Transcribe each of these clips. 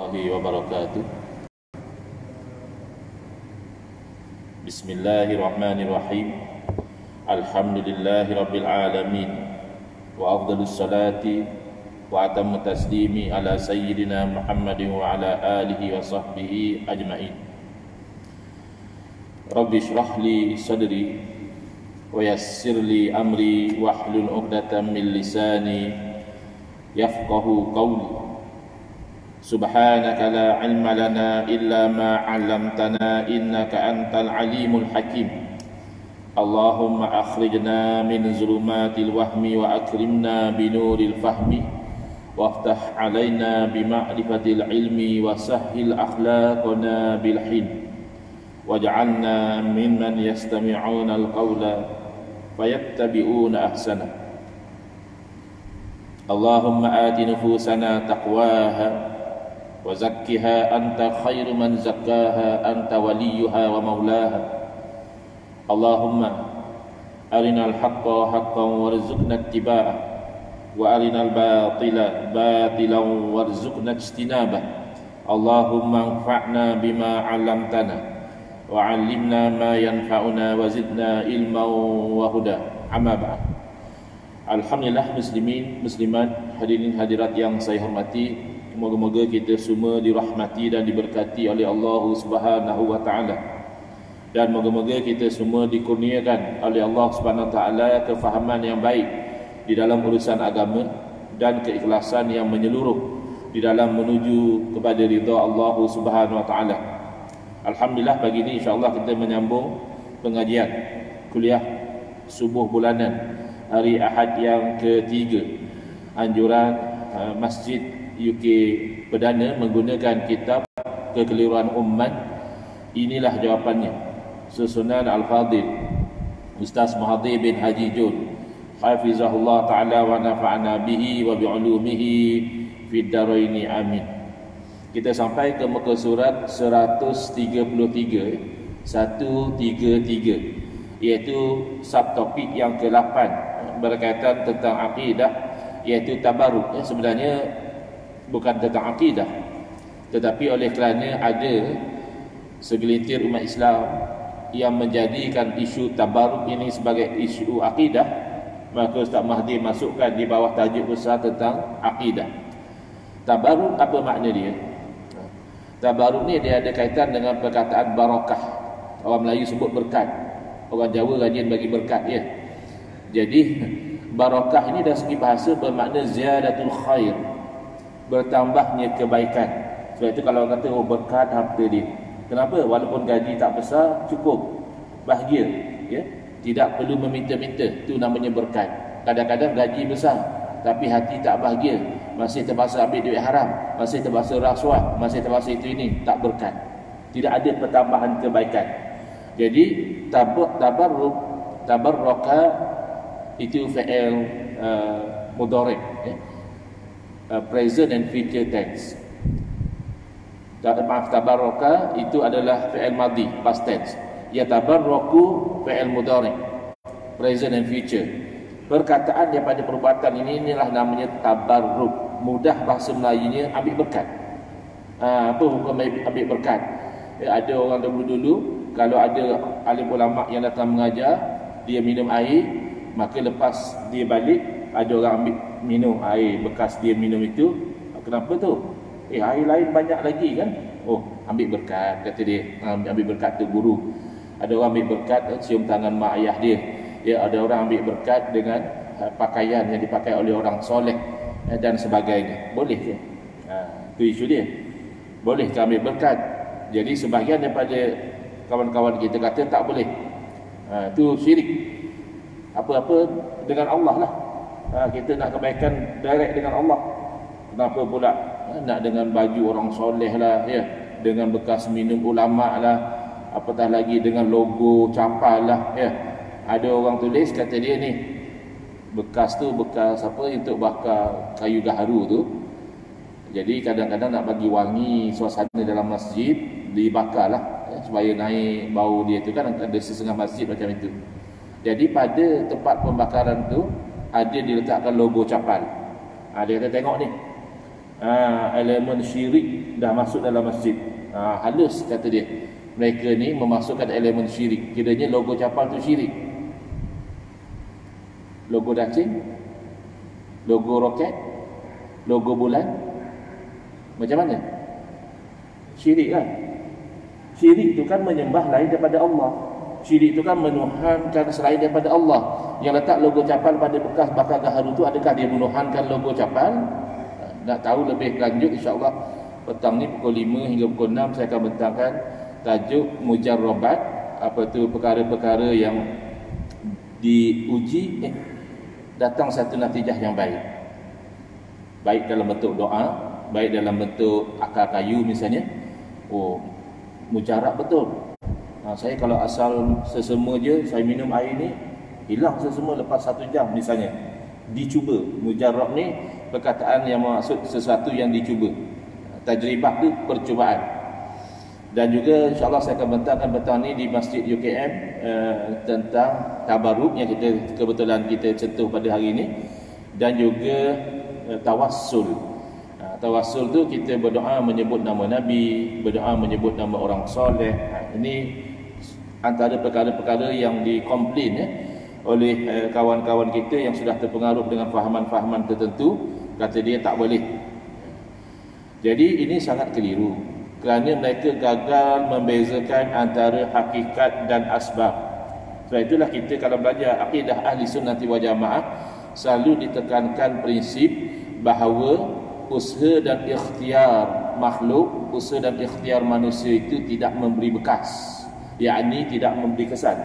warahmatullahi wabarakatuh. Bismillahirrahmanirrahim. Alhamdulillahi rabbil alamin. Wa afdalus salati wa atammu taslimi ala sayyidina Muhammadin wa ala alihi wa sahbihi ajma'in. Rabbi shrah li sadri wa yassir li amri wahlul 'uqdatam min lisani yafqahu qawli. Subhanaka la ilma lana illa ma 'allamtana innaka antal alimul hakim. Allahumma akhrijna min zulumatil wahmi wa akrimna binuril fahmi waftah 'alaina bima'rifatil ilmi wa sahhil akhlaqana bil hilm waj'alna mimman yastami'una al-qawla fayattabi'una ahsana. Allahumma ati nufusana taqwaha wa zakkiha anta khairu man zakkaha anta waliyuha wa maulaha. Allahumma arinal haqqa haqqan warzuqna ittiba'ah wa arinal batila batilan warzuqna ijtinabah. Allahumma anfa'na bima 'allamtana wa 'allimna ma yanfa'una wa zidna ilman wa huda. Amma ba'd. Alhamdulillah muslimin muslimat, hadirin hadirat yang saya hormati, moga-moga kita semua dirahmati dan diberkati oleh Allah Subhanahu wa taala. Dan moga-moga kita semua dikurniakan oleh Allah Subhanahu wa taala kefahaman yang baik di dalam urusan agama dan keikhlasan yang menyeluruh di dalam menuju kepada ridha Allah Subhanahu wa taala. Alhamdulillah, pagi ini insya-Allah kita menyambung pengajian kuliah subuh bulanan hari Ahad yang ketiga. Anjuran Masjid UK Perdana menggunakan kitab Kekeliruan Umman. Inilah jawapannya. Susunan Al-Fadhil Ustaz Mahathir bin Haji Jun hafizahullah ta'ala wa nafa'ana bihi wa bi'ulumihi fid daraini amin. Kita sampai ke muka surat 133 iaitu subtopik yang ke-8 berkaitan tentang akidah, iaitu tabarruk. Sebenarnya bukan tentang akidah, tetapi oleh kerana ada segelintir umat Islam yang menjadikan isu tabarruk ini sebagai isu akidah, maka Ustaz Mahdi masukkan di bawah tajuk besar tentang akidah. Tabarruk apa makna dia? Tabarruk ni dia ada kaitan dengan perkataan barakah. Orang Melayu sebut berkat, orang Jawa rajin bagi berkat ya. Jadi barakah ini dari segi bahasa bermakna ziyadatul khair, bertambahnya kebaikan. Sebab itu kalau orang kata berkat harta dia, kenapa? Walaupun gaji tak besar, cukup, bahagia ya? Tidak perlu meminta-minta, itu namanya berkat. Kadang-kadang gaji besar tapi hati tak bahagia, masih terpaksa ambil duit haram, masih terpaksa rasuah, masih terpaksa itu ini, tak berkat. Tidak ada pertambahan kebaikan. Jadi tabarraka itu fi'il mudhari' ya? Present and future tense. Tabarraka itu adalah fi'il madhi, past tense. Ya tabarraku fi'il mudhari', present and future. Perkataan daripada perbuatan inilah namanya tabarruk. Mudah bahasa Melayunya ambil berkat. Apa hukum ambil berkat? Ya, ada orang dulu kalau ada alim ulama yang datang mengajar, dia minum air, maka lepas dia balik ada orang ambil minum air bekas dia minum itu. Kenapa tu? Air lain banyak lagi kan? Oh, ambil berkat, kata dia. Ambil berkat tu guru. Ada orang ambil berkat cium tangan mak ayah dia. Ya, ada orang ambil berkat dengan pakaian yang dipakai oleh orang soleh dan sebagainya. Boleh ke? Itu isu dia. Boleh ke ambil berkat? Jadi sebahagian daripada kawan-kawan kita kata tak boleh. Itu syirik. Apa-apa dengan Allah lah. Kita nak kebaikan direct dengan Allah. Kenapa pula nak dengan baju orang soleh lah ya, dengan bekas minum ulama lah, apatah lagi dengan logo capal lah ya. Ada orang tulis kata dia ni bekas tu bekas apa untuk bakar kayu gaharu tu. Jadi kadang-kadang nak bagi wangi suasana dalam masjid, dibakar lah ya, supaya naik bau dia tu kan. Ada setengah masjid macam itu. Jadi pada tempat pembakaran tu ada diletakkan logo capal. Dia kata tengok ni, elemen syirik dah masuk dalam masjid. Halus kata dia. Mereka ni memasukkan elemen syirik. Kiranya logo kapal tu syirik. Logo dacing, logo roket, logo bulan. Macam mana? Syirik kan? Syirik tu kan menyembah lain daripada Allah. Syirik tu kan menuhankan selain daripada Allah. Yang letak logo kapal pada bekas bakar gaharu tu, adakah dia menuhankan logo kapal? Nak tahu lebih lanjut, insya-Allah petang ni pukul 5 hingga pukul 6 saya akan bentangkan tajuk mujarrabat, apa tu perkara-perkara yang diuji datang satu natijah yang baik. Baik dalam bentuk doa, baik dalam bentuk akar kayu misalnya. Mujarab betul. Saya kalau asal sesama je, saya minum air ni hilang sesama lepas 1 jam misalnya. Dicuba. Mujarab ni perkataan yang maksud sesuatu yang dicuba. Tajribah tu percubaan. Dan juga insya-Allah saya akan bentangkan petang ni di Masjid UKM tentang tabarruk yang kebetulan kita sentuh pada hari ini, dan juga tawassul. Tawassul tu kita berdoa menyebut nama Nabi, berdoa menyebut nama orang soleh. Ini antara perkara-perkara yang dikomplain oleh kawan-kawan kita yang sudah terpengaruh dengan fahaman-fahaman tertentu, kata dia tak boleh. Jadi ini sangat keliru, kerana mereka gagal membezakan antara hakikat dan asbab. Sebab itulah kita kalau belajar akidah ahli sunnati wal jamaah selalu ditekankan prinsip bahawa usaha dan ikhtiar makhluk, usaha dan ikhtiar manusia itu tidak memberi bekas, yakni tidak memberi kesan.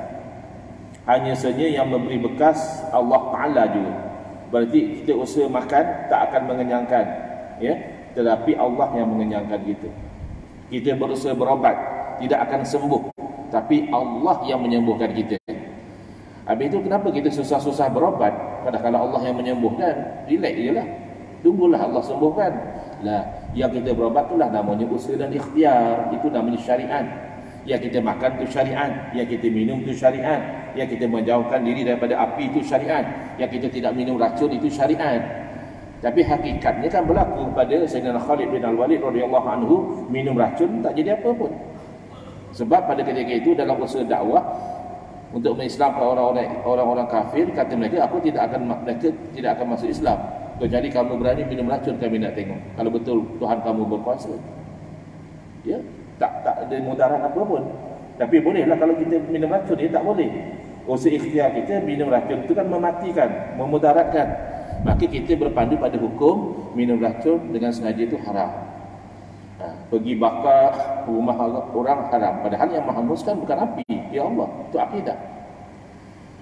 Hanya saja yang memberi bekas Allah Ta'ala juga. Berarti kita usaha makan tak akan mengenyangkan, ya, tetapi Allah yang mengenyangkan kita. Kita berusaha berobat tidak akan sembuh, tapi Allah yang menyembuhkan kita. Habis itu kenapa kita susah-susah berobat padahal Allah yang menyembuhkan? Relax je lah, tunggulah Allah sembuhkan. Lah, yang kita berobat itulah namanya usaha dan ikhtiar. Itu namanya syariat. Yang kita makan itu syariat, yang kita minum itu syariat, yang kita menjauhkan diri daripada api itu syariat, yang kita tidak minum racun itu syariat. Tapi hakikatnya kan berlaku pada Sayyidina Khalid bin Al-Walid radhiyallahu anhu, minum racun tak jadi apa pun. Sebab pada ketika itu dalam usaha dakwah untuk mengislamkan orang-orang kafir, kata mereka, mereka tidak akan masuk Islam kecuali kamu berani minum racun, kami nak tengok kalau betul Tuhan kamu berkuasa. Ya, tak ada mudarat apa pun. Tapi bolehlah kalau kita minum racun, dia tak boleh. Usaha ikhtiar kita minum racun itu kan mematikan, memudaratkan. Maka kita berpandu pada hukum minum racun dengan sengaja itu haram. Pergi bakar rumah orang haram, padahal yang menghanguskan bukan api, ya Allah, itu akidah.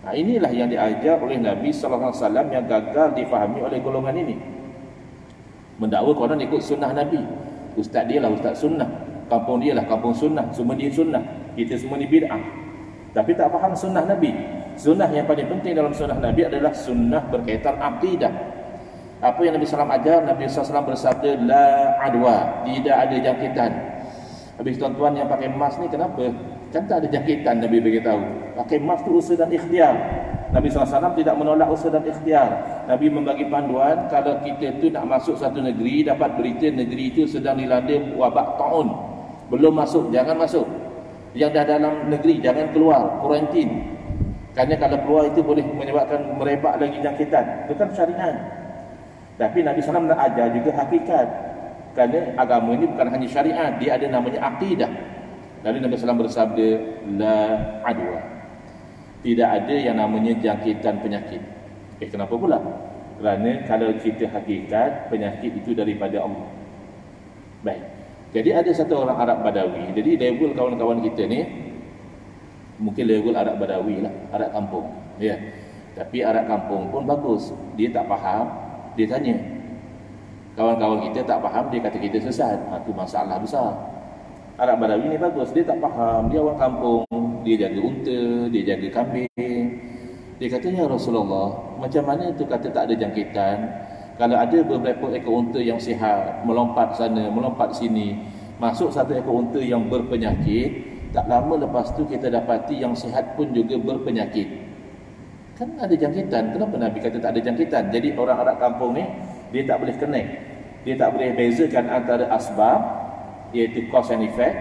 Inilah yang diajar oleh Nabi sallallahu alaihi wasallam yang gagal difahami oleh golongan ini. Mendakwa konon ikut sunnah Nabi. Ustaz dia lah ustaz sunnah, kampung dia lah kampung sunnah, semua dia sunnah, kita semua ni bid'ah. Tapi tak faham sunnah Nabi. Sunnah yang paling penting dalam sunnah Nabi adalah sunnah berkaitan akidah. Apa yang Nabi SAW ajar? Nabi SAW bersabda, la adwa, tidak ada jangkitan. Habis tuan-tuan yang pakai mask ni kenapa? Kan tak ada jangkitan, Nabi beritahu. Pakai mask tu usaha dan ikhtiar. Nabi SAW tidak menolak usaha dan ikhtiar. Nabi membagi panduan, kalau kita tu nak masuk satu negeri, dapat berita negeri itu sedang dilanda wabak taun, belum masuk, jangan masuk. Yang dah dalam negeri, jangan keluar, kuarantin. Kerana kalau keluar itu boleh menyebabkan merebak lagi jangkitan. Itu kan syariat. Tapi Nabi SAW nak ajar juga hakikat. Kerana agama ini bukan hanya syariat, dia ada namanya akidah. Lalu Nabi SAW bersabda, la adwa, tidak ada yang namanya jangkitan penyakit. Kenapa pula? Kerana kalau cerita hakikat, penyakit itu daripada Allah. Baik. Jadi ada satu orang Arab Badawi. Jadi level kawan-kawan kita ni mungkin level Arab Badawi lah, Arab kampung, ya. Tapi Arab kampung pun bagus. Dia tak faham, dia tanya. Kawan-kawan kita tak faham, dia kata kita sesat. Itu masalah besar. Arab Badawi ni bagus, dia tak faham, dia orang kampung, dia jaga unta, dia jaga kambing. Dia kata, ya Rasulullah, macam mana tu kata tak ada jangkitan? Kalau ada beberapa ekor unta yang sihat, melompat sana, melompat sini, masuk satu ekor unta yang berpenyakit, tak lama lepas tu kita dapati yang sihat pun juga berpenyakit. Kan ada jangkitan. Kenapa Nabi kata tak ada jangkitan? Jadi orang Arab kampung ni, dia tak boleh connect. Dia tak boleh bezakan antara asbab, iaitu cause and effect,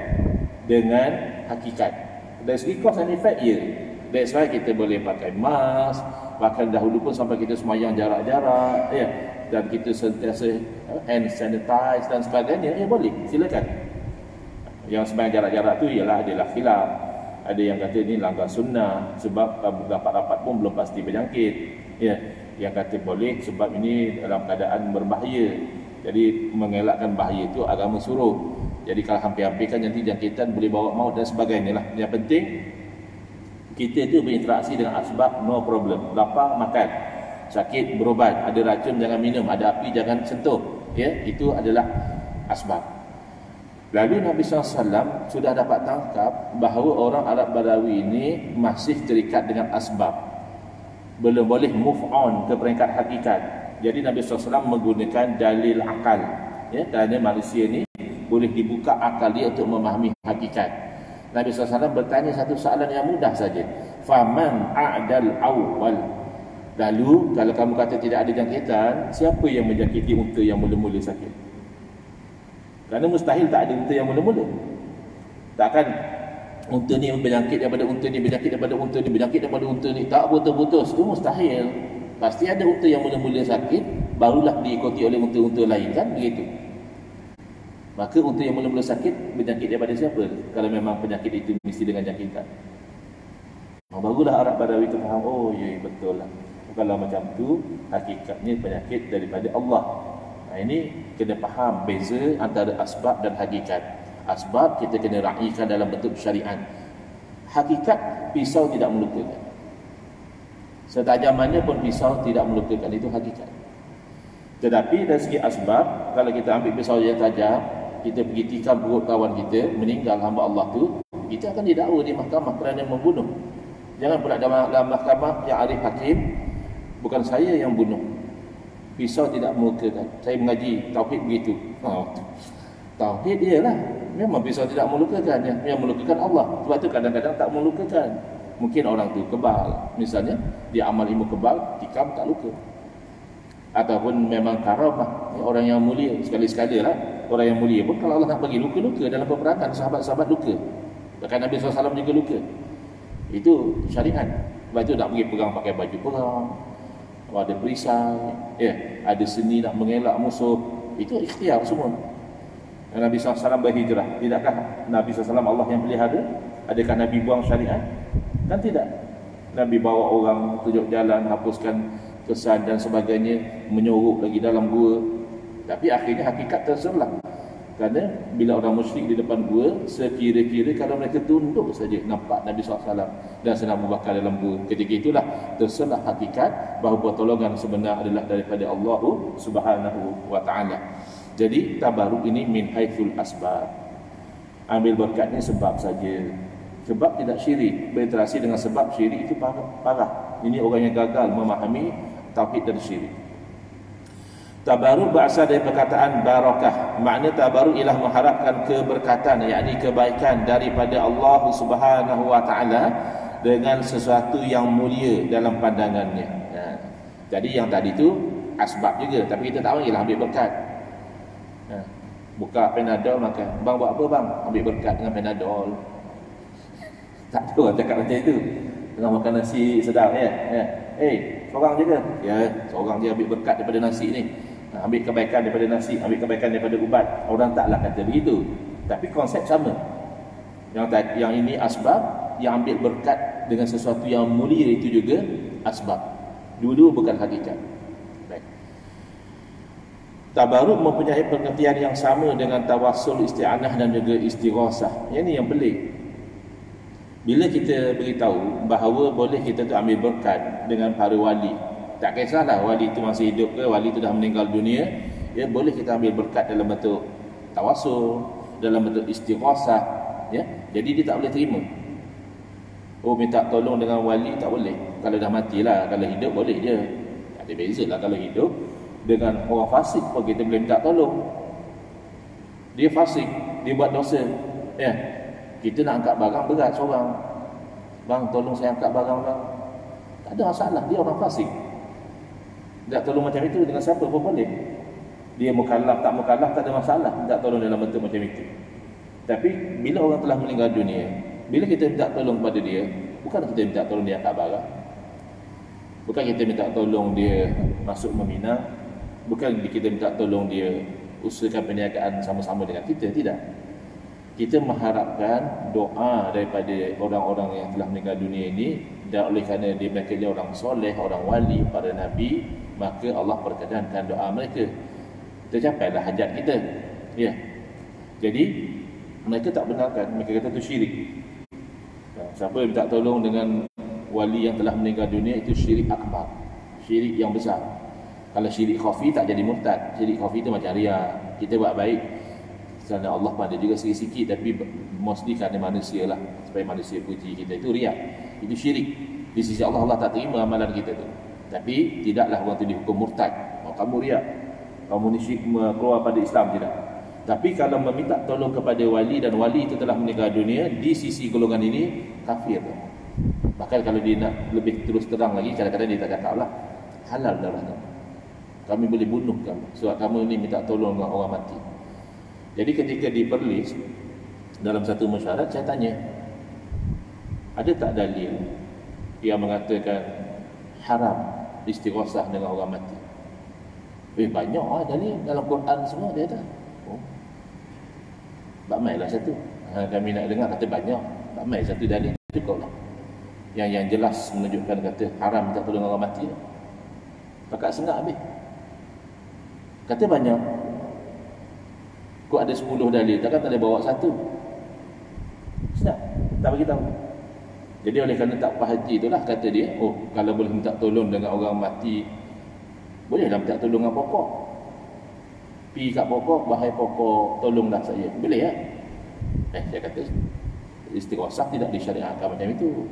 dengan hakikat. Dari segi cause and effect, ya. That's why kita boleh pakai mask, bahkan dahulu pun sampai kita semayang jarak-jarak, ya, dan kita sentiasa hand sanitize dan sebagainya, ya boleh, silakan. Yang semayang jarak-jarak tu ialah adalah khilaf. Ada yang kata ni langgar sunnah sebab rapat-rapat pun belum pasti berjangkit, ya. Yang kata boleh sebab ini dalam keadaan berbahaya. Jadi mengelakkan bahaya itu agama suruh. Jadi kalau hampir-hampir kan nanti jangkitan boleh bawa maut dan sebagainya lah. Yang penting kita itu berinteraksi dengan asbab, no problem. Lapar makan, sakit berobat, ada racun jangan minum, ada api jangan sentuh, ya, itu adalah asbab. Lalu Nabi SAW sudah dapat tangkap bahawa orang Arab Badawi ini masih terikat dengan asbab, belum boleh move on ke peringkat hakikat. Jadi Nabi SAW menggunakan dalil akal, ya, kerana manusia ni boleh dibuka akal dia untuk memahami hakikat. Nabi SAW bertanya satu soalan yang mudah saja. Faman a'dal awal. Lalu kalau kamu kata tidak ada jangkitan, siapa yang menjangkiti unta yang mula-mula sakit? Kerana mustahil tak ada unta yang mula-mula. Takkan unta ni berjangkit daripada unta ni, berjangkit daripada unta ni, berjangkit daripada unta ni, tak putus-putus. Itu mustahil. Pasti ada unta yang mula-mula sakit, barulah diikuti oleh unta-unta lain, kan begitu. Maka unta yang mula-mula sakit berjangkit daripada siapa? Kalau memang penyakit itu mesti dengan jangkitan. Barulah Arab Badawi itu faham, oh ya betul lah. Kalau macam tu, hakikatnya penyakit daripada Allah. Nah, ini kena faham beza antara asbab dan hakikat. Asbab kita kena raikan dalam bentuk syariat. Hakikat, pisau tidak melukakan. Setajam mana pun pisau tidak melukakan, itu hakikat. Tetapi dari segi asbab, kalau kita ambil pisau yang tajam, kita pergi tikam perut kawan kita, meninggal hamba Allah tu, kita akan didakwa di mahkamah kerana membunuh. Jangan pula dalam mahkamah yang arif hakim, bukan saya yang bunuh, pisau tidak melukakan. Saya mengaji tauhid begitu. Tauhid ialah memang pisau tidak melukakan, yang melukakan Allah. Sebab tu kadang-kadang tak melukakan. Mungkin orang tu kebal, misalnya dia amal ilmu kebal, tikam tak luka. Ataupun memang karamah, orang yang mulia, sekali-sekala lah orang yang mulia pun kalau Allah nak bagi luka-luka dalam peperangan, sahabat-sahabat luka, bahkan Nabi SAW juga luka. Itu syariat. Sebab itu nak pergi perang pakai baju perang, ada perisai, ya, ada seni nak mengelak musuh, itu ikhtiar semua. Dan Nabi SAW berhijrah, tidakkah Nabi SAW Allah yang pelihara? Adakah Nabi buang syariat? Kan tidak. Nabi bawa orang tunjuk jalan, hapuskan kesan dan sebagainya, menyorok lagi dalam gua. Tapi akhirnya hakikat terserlah. Kerana bila orang musyrik di depan gua, sekira-kira kalau mereka tunduk saja nampak Nabi SAW dan sedang berbakar dalam gua, ketika itulah terserlah hakikat bahawa pertolongan sebenar adalah daripada Allah Subhanahu wa ta'ala. Jadi tabaruk ini min haithul asbab. Ambil berkatnya sebab saja. Sebab tidak syirik. Berinteraksi dengan sebab syirik itu parah. Ini orang yang gagal memahami tauhid dan syirik. Tabaruk berasal dari perkataan barakah. Makna tabaruk ialah mengharapkan keberkatan, yakni kebaikan daripada Allah Subhanahu wa ta'ala dengan sesuatu yang mulia dalam pandangannya. Jadi yang tadi tu asbab juga, tapi kita tak ialah ambil berkat. Buka Panadol makan. Bang buat apa bang? Ambil berkat dengan Panadol. Tak ada orang cakap macam itu. Tengah makan nasi sedap, ya. Seorang je ke? Ya, seorang je ambil berkat daripada nasi ni. Ambil kebaikan daripada nasi, ambil kebaikan daripada ubat. Orang taklah kata begitu. Tapi konsep sama. Yang ini asbab, yang ambil berkat dengan sesuatu yang mulia itu juga asbab. Dua-dua bukan hakikat. Baik. Tabaruk mempunyai pengertian yang sama dengan tawassul, isti'anah dan juga istighasah. Yang ni yang pelik. Bila kita beritahu bahawa boleh kita tu ambil berkat dengan para wali, tak kisahlah wali itu masih hidup ke, wali itu dah meninggal dunia, ya, boleh kita ambil berkat dalam bentuk tawassul, dalam bentuk istighasah, ya. Jadi dia tak boleh terima. Oh, minta tolong dengan wali tak boleh. Kalau dah matilah, kalau hidup boleh je. Ada bezalah kalau hidup dengan orang fasik pun kita boleh minta tolong. Dia fasik, dia buat dosa, ya. Kita nak angkat barang berat seorang. Bang, tolong saya angkat barang bang. Tak ada masalah, dia orang fasik. Tak tolong macam itu dengan siapa pun boleh. Dia mukallaf tak mukallaf tak ada masalah minta tolong dalam bentuk macam itu. Tapi bila orang telah meninggal dunia, bila kita minta tolong kepada dia, bukan kita minta tolong dia angkat barang, bukan kita minta tolong dia masuk meminang, bukan kita minta tolong dia usahakan perniagaan sama-sama dengan kita, tidak. Kita mengharapkan doa daripada orang-orang yang telah meninggal dunia ini, dan oleh kerana dia mereka orang soleh, orang wali, para nabi, maka Allah perkenankan doa mereka, tercapailah hajat kita. Ya. Jadi mereka tak benarkan, mereka kata itu syirik. Siapa yang minta tolong dengan wali yang telah meninggal dunia, itu syirik akbar, syirik yang besar. Kalau syirik khafi tak jadi murtad. Syirik khafi itu macam riya, kita buat baik kerana Allah pada juga sikit-sikit, tapi mostly kerana manusia lah, supaya manusia puji kita, itu riya, itu syirik. Di sisi Allah, Allah tak terima amalan kita tu. Tapi tidaklah orang tu dihukum murtad. Oh, kamu riya, kamu ni syirik, keluar pada Islam, tidak. Tapi kalau meminta tolong kepada wali dan wali itu telah meninggal dunia, di sisi golongan ini kafir. Bahkan kalau dia nak lebih terus terang lagi, kadang-kadang dia tak cakap lah, halal darahnya, kami boleh bunuh kamu sebab kamu ni minta tolong dengan orang mati. Jadi ketika diperlis dalam satu mesyuarat, saya tanya, ada tak dalil yang mengatakan haram istighosah dengan orang mati? Banyak lah dalil dalam Quran semua dia ada. Ramailah satu. Kami nak dengar kata banyak, ramai satu dalil cukup lah. Yang jelas menunjukkan kata haram minta tolong orang mati. Pakat sengak habis. Kata banyak. Kau ada 10 dalil, takkan tak boleh bawa satu. Senang, tak bagi tahu. Jadi oleh kerana tak haji itulah kata dia, oh kalau boleh minta tolong dengan orang mati, bolehlah minta tolong dengan pokok. Pergi kat pokok, bahai pokok, tolonglah saya. Boleh ya? Saya kata istighosah tidak disyariatkan macam itu.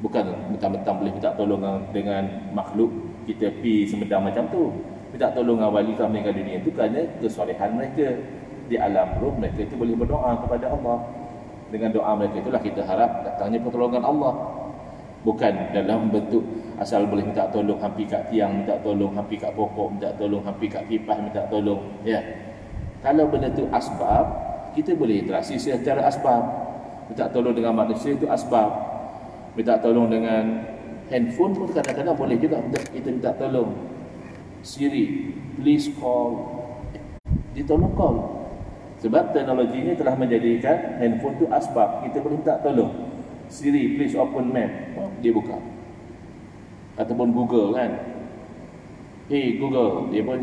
Bukan mentang-mentang boleh minta tolong dengan makhluk, kita pergi semedang macam tu. Minta tolong dengan wali telah meninggal dunia itu kerana kesolehan mereka. Di alam roh mereka itu boleh berdoa kepada Allah. Dengan doa mereka itulah kita harap datangnya pertolongan Allah. Bukan dalam bentuk asal boleh minta tolong hampir kat tiang, minta tolong hampir kat pokok, minta tolong hampir kat kipas, minta tolong. Ya. Kalau benda tu asbab, kita boleh interaksi secara asbab. Minta tolong dengan manusia itu asbab. Minta tolong dengan handphone pun kadang-kadang boleh juga kita minta tolong. Siri, please call. Ditolong call. Sebab teknologinya telah menjadikan handphone tu asbab. Kita boleh minta tolong. Siri, please open map. Dia buka. Ataupun Google kan. Hey Google, dia pun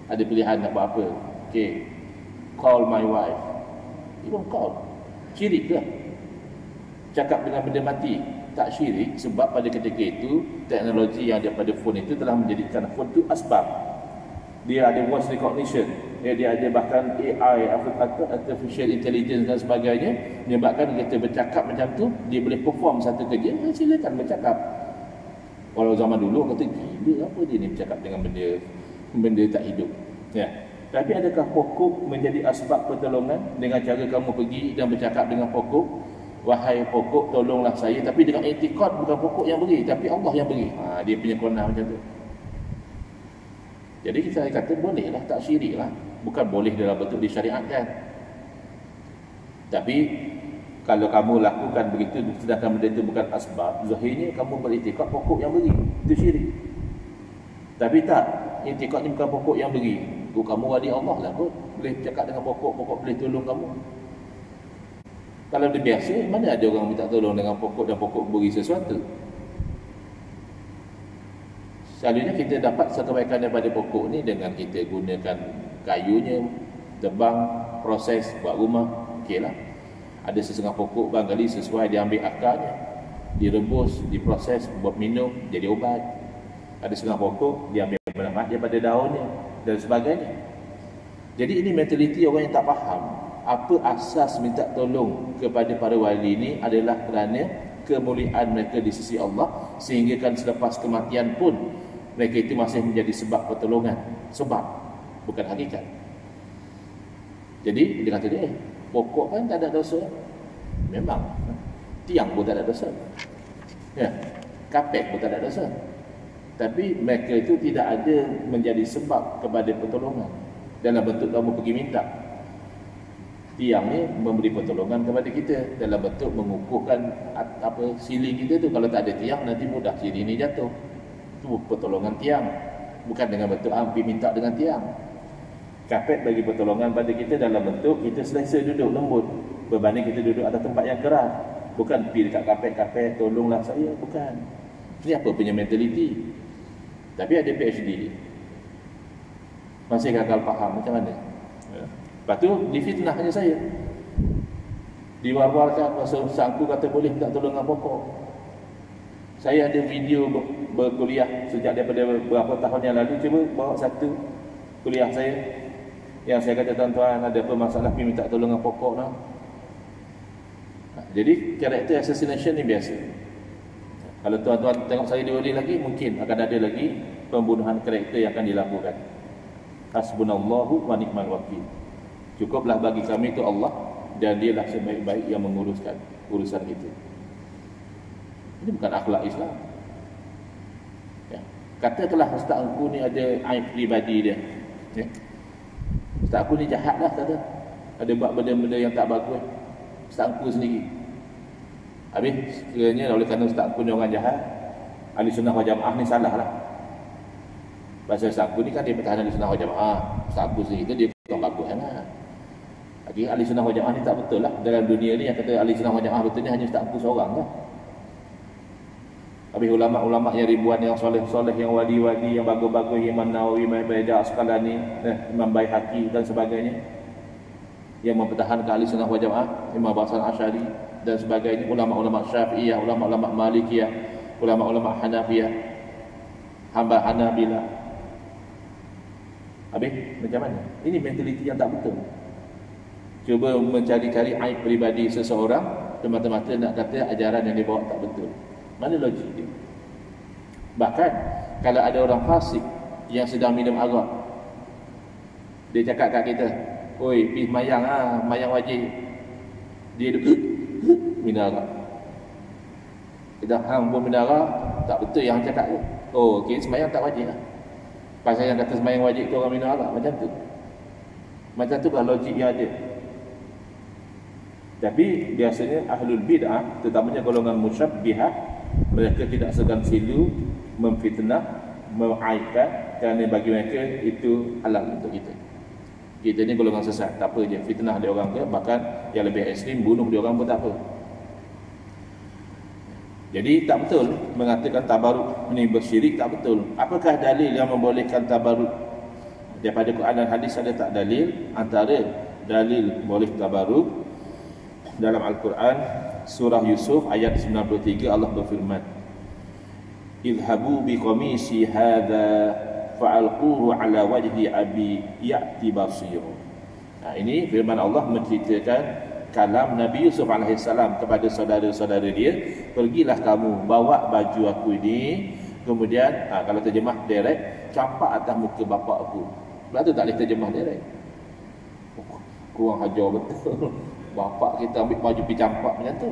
ada pilihan nak buat apa. Okay, call my wife. Dia pun call. Syirik ke? Cakap dengan benda mati. Tak syirik sebab pada ketika itu teknologi yang ada pada phone itu telah menjadikan phone itu asbab. Dia ada voice recognition, dia ada bahkan AI, artificial intelligence dan sebagainya, menyebabkan kita bercakap macam tu, dia boleh perform satu kerja. Silakan bercakap. Walau zaman dulu kata gila apa dia ni bercakap dengan benda tak hidup. Ya. Tapi adakah pokok menjadi asbab pertolongan dengan cara kamu pergi dan bercakap dengan pokok? Wahai pokok, tolonglah saya, tapi dengan i'tiqad bukan pokok yang beri, tapi Allah yang beri. Dia punya konah macam tu. Jadi kita kata bolehlah, tak syirik lah. Bukan boleh dalam bentuk disyariatkan. Tapi kalau kamu lakukan begitu sedangkan benda itu bukan asbab, zahirnya kamu beriktikad pokok yang beri, itu syirik. Tapi tak, i'tikadnya bukan pokok yang beri. Kamu wali Allah lah kot, boleh cakap dengan pokok, pokok boleh tolong kamu. Kalau dia biasa, mana ada orang minta tolong dengan pokok dan pokok beri sesuatu? Selalunya kita dapat satu kebaikan daripada pokok ni dengan kita gunakan kayunya, tebang, proses, buat rumah. Okey lah. Ada sesetengah pokok barangkali sesuai, dia ambil akarnya, direbus, diproses, buat minum, jadi ubat. Ada setengah pokok, dia ambil manfaat daripada daunnya dan sebagainya. Jadi ini mentaliti orang yang tak faham. Apa asas minta tolong kepada para wali ini adalah kerana kemuliaan mereka di sisi Allah, sehingga kan selepas kematian pun mereka itu masih menjadi sebab pertolongan. Sebab, bukan hakikat. Jadi dia kata dia, pokok kan tak ada dosa. Memang. Tiang pun tak ada dosa. Ya. Kapet pun tak ada dosa. Tapi mereka itu tidak ada menjadi sebab kepada pertolongan dalam bentuk kamu pergi minta. Tiang ni memberi pertolongan kepada kita dalam bentuk mengukuhkan siling kita tu. Kalau tak ada tiang nanti mudah siling ni jatuh. Itu pertolongan tiang, bukan dengan bentuk pergi minta dengan tiang. Kapet bagi pertolongan pada kita dalam bentuk kita selesa duduk lembut berbanding kita duduk atas tempat yang keras. Bukan pergi dekat kapet tolonglah saya, bukan. Ini apa punya mentaliti? Tapi ada PhD masih gagal faham macam mana. Lepas tu difitnahnya saya, diwar-warkan masa sangku kata boleh minta tolongan pokok. Saya ada video berkuliah sejak daripada beberapa tahun yang lalu. Cuba bawa satu kuliah saya yang saya kata, tuan-tuan ada apa masalah pergi minta tolongan pokok lah. Jadi karakter assassination ni biasa. Kalau tuan-tuan tengok saya diulang lagi, mungkin akan ada lagi pembunuhan karakter yang akan dilakukan. Hasbunallahu wa ni'mal wakil. Cukuplah bagi kami itu Allah, dan dialah sebaik-baik yang menguruskan urusan kita. Ini bukan akhlak Islam. Ya. Katakanlah Ustaz aku ni ada aib pribadi dia. Ya. Ustaz aku ni jahat lah kata. Ada buat benda-benda yang tak bagus. Ustaz aku sendiri. Habis sekiranya oleh kerana Ustaz aku ni orang jahat, Ahli Sunnah wal Jamaah ni salah lah. Pasal Ustaz aku ni kan dia pertahanan Ahli Sunnah wal Jamaah. Ustaz aku sendiri tu dia kurang bagus lah. Jadi Ahli Sunnah wal Jamaah ni tak betul lah. Dalam dunia ni yang kata Ahli Sunnah wal Jamaah betul ni hanya Ustaz aku seorang lah. Habis ulama-ulama yang ribuan, yang soleh-soleh, yang wali-wali, yang bagus-bagus, Imam Nawawi, Imam Baidah, Asqalani, Imam Baihaqi dan sebagainya, yang mempertahankan Ahli Sunnah wal Jamaah, Imam Hasan Asy'ari dan sebagainya, ulama-ulama Syafi'iyah, ulama-ulama Malikiyah, ulama-ulama Hanafiyah, hamba Hanabilah. Habis macam mana? Ini mentaliti yang tak betul. Cuba mencari-cari aib peribadi seseorang semata-mata nak kata ajaran yang dia bawa tak betul. Mana logik dia? Bahkan kalau ada orang fasik yang sedang minum arak, dia cakap kat kita, "Oi, pergi mayang ah, mayang wajib." Dia duduk minum arak. Kita hang pun minum arak, tak betul yang cakap tu. Oh, okey, semayang tak wajib lah. Pasal yang kata semayang wajib tu orang minum arak, macam tu. Macam tu lah logik yang ada. Tapi biasanya ahlul bid'ah, terutamanya golongan musyabbihah, mereka tidak segan silu memfitnah, mengaibkan, kerana bagi mereka itu halal untuk kita. Kita ni golongan sesat, tak apa je, fitnah dia orang ke, bahkan yang lebih ekstrim bunuh dia orang pun tak apa. Jadi tak betul mengatakan tabaruk ini bersyirik, tak betul. Apakah dalil yang membolehkan tabaruk? Daripada Quran dan hadis ada tak dalil? Antara dalil boleh tabaruk dalam Al-Quran, surah Yusuf ayat 93, Allah berfirman, "Idhabu biqamisi hadha fa'alquhu ala wajhi abi ya'ti basir." Nah, ini firman Allah menceritakan kalam Nabi Yusuf AS kepada saudara-saudara dia, "Pergilah kamu, bawa baju aku ini, kemudian kalau terjemah direct, campak atas muka bapa aku." Sebab tu tak boleh terjemah direct. Kurang hajar betul. Bapak kita ambil baju pergi campak macam tu.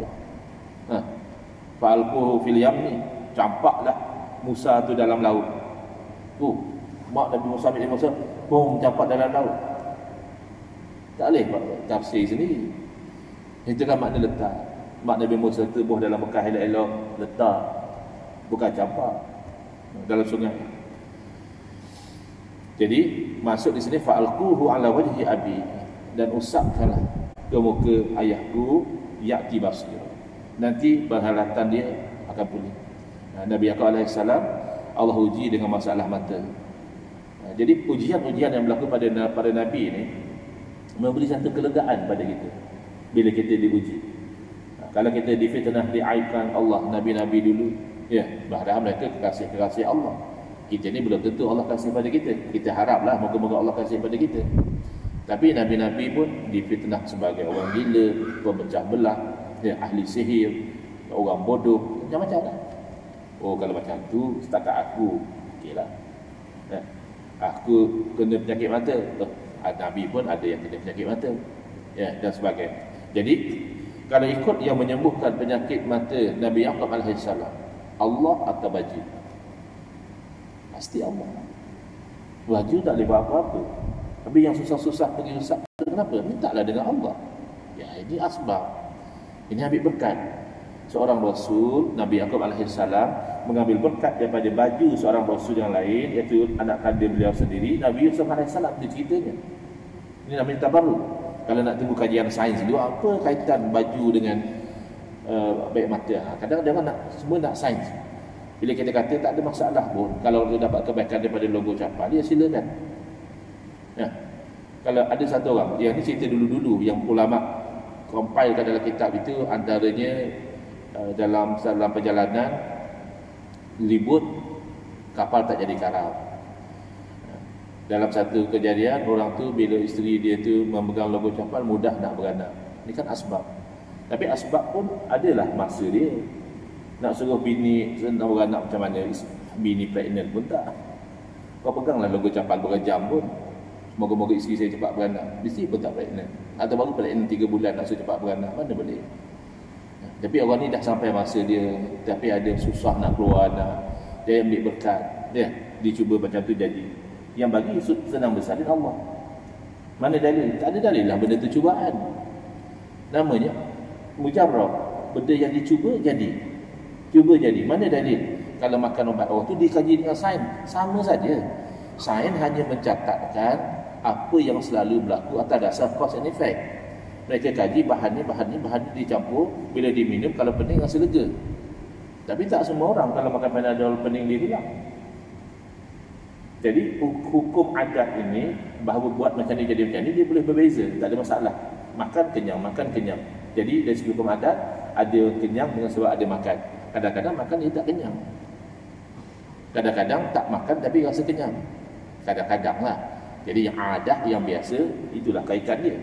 Falquhu fil yamni, campaklah Musa tu dalam laut. Mak Nabi Musa ambil Musa, bom campak dalam laut. Tak boleh tafsir sendiri. Itu kan makna letak. Mak Nabi Musa tubuh dalam bekas elok-elok, letak, bukan campak dalam sungai. Jadi masuk di sini fa'alquhu ala wajhi abi, dan usapkanlah ke muka ayahku ya'ti basir, nanti perhalatan dia akan pulih. Nabi Yaqub AS Allah uji dengan masalah mata. Jadi ujian-ujian yang berlaku pada para Nabi ni memberi satu kelegaan pada kita bila kita diuji. Kalau kita difitnah, diaibkan Allah, Nabi-Nabi dulu, ya, padahal mereka kekasih-kekasih Allah. Kita ni belum tentu Allah kasih pada kita. Kita haraplah moga-moga Allah kasih pada kita. Tapi Nabi-Nabi pun difitnah sebagai orang gila, pemecah belah, ya, ahli sihir, orang bodoh, macam-macam lah. Oh, kalau macam tu setakat aku, okeylah. Ya, aku kena penyakit mata. Nabi pun ada yang kena penyakit mata, ya, dan sebagainya. Jadi kalau ikut yang menyembuhkan penyakit mata Nabi Yaqub AS, Allah akan bagi. Pasti Allah. Baju tak boleh buat apa-apa. Tapi yang susah-susah pergi usap, kenapa? Mintalah dengan Allah. Ya, ini asbab. Ini ambil berkat. Seorang Rasul, Nabi Yaqub alaihissalam, mengambil berkat daripada baju seorang Rasul yang lain, iaitu anak kandil beliau sendiri, Nabi Yusuf alaihissalam, dia ceritanya. Ini namanya tabarruk. Kalau nak tunggu kajian sains dulu, apa kaitan baju dengan baik mata? Kadang-kadang nak, semua nak sains. Bila kita kata tak ada masalah pun, kalau dia dapat kebaikan daripada logo capal, dia silakan. Ya. Kalau ada satu orang, yang ni cerita dulu-dulu, yang ulama compile dalam kitab itu, antaranya dalam perjalanan ribut, kapal tak jadi karam. Dalam satu kejadian, orang tu bila isteri dia tu memegang logo kapal, mudah nak beranak. Ini kan asbab. Tapi asbab pun adalah masa dia. Nak suruh bini nak beranak macam mana, bini pregnant pun tak. Kau peganglah logo kapal berjam pun, moga-moga isteri saya cepat beranak. Mesti pun tak pregnant. Atau baru pregnant 3 bulan nak suruh cepat beranak, mana boleh. Tapi orang ni dah sampai masa dia, tapi ada susah nak keluar anak, dia ambil berkat, dia dicuba macam tu jadi. Yang bagi senang bersalin Allah. Mana dalil? Tak ada dalil lah benda tu cubaan. Namanya mujarrab, benda yang dicuba jadi. Cuba jadi. Mana dalil? Kalau makan obat orang tu dikaji dengan sains, sama saja. Sains hanya mencatatkan apa yang selalu berlaku atas dasar cause and effect. Mereka kaji bahan ni dicampur, bila diminum kalau pening rasa lega. Tapi tak semua orang kalau makan Panadol pening dia hilang. Jadi hukum adat ini, bahawa buat macam ni jadi macam ni, dia boleh berbeza, tak ada masalah. Makan kenyang. Jadi dari segi hukum adat, ada kenyang dengan sebab ada makan. Kadang-kadang makan dia tak kenyang. Kadang-kadang tak makan tapi rasa kenyang. Kadang-kadang lah. Jadi yang adat, yang biasa, itulah kaitan dia.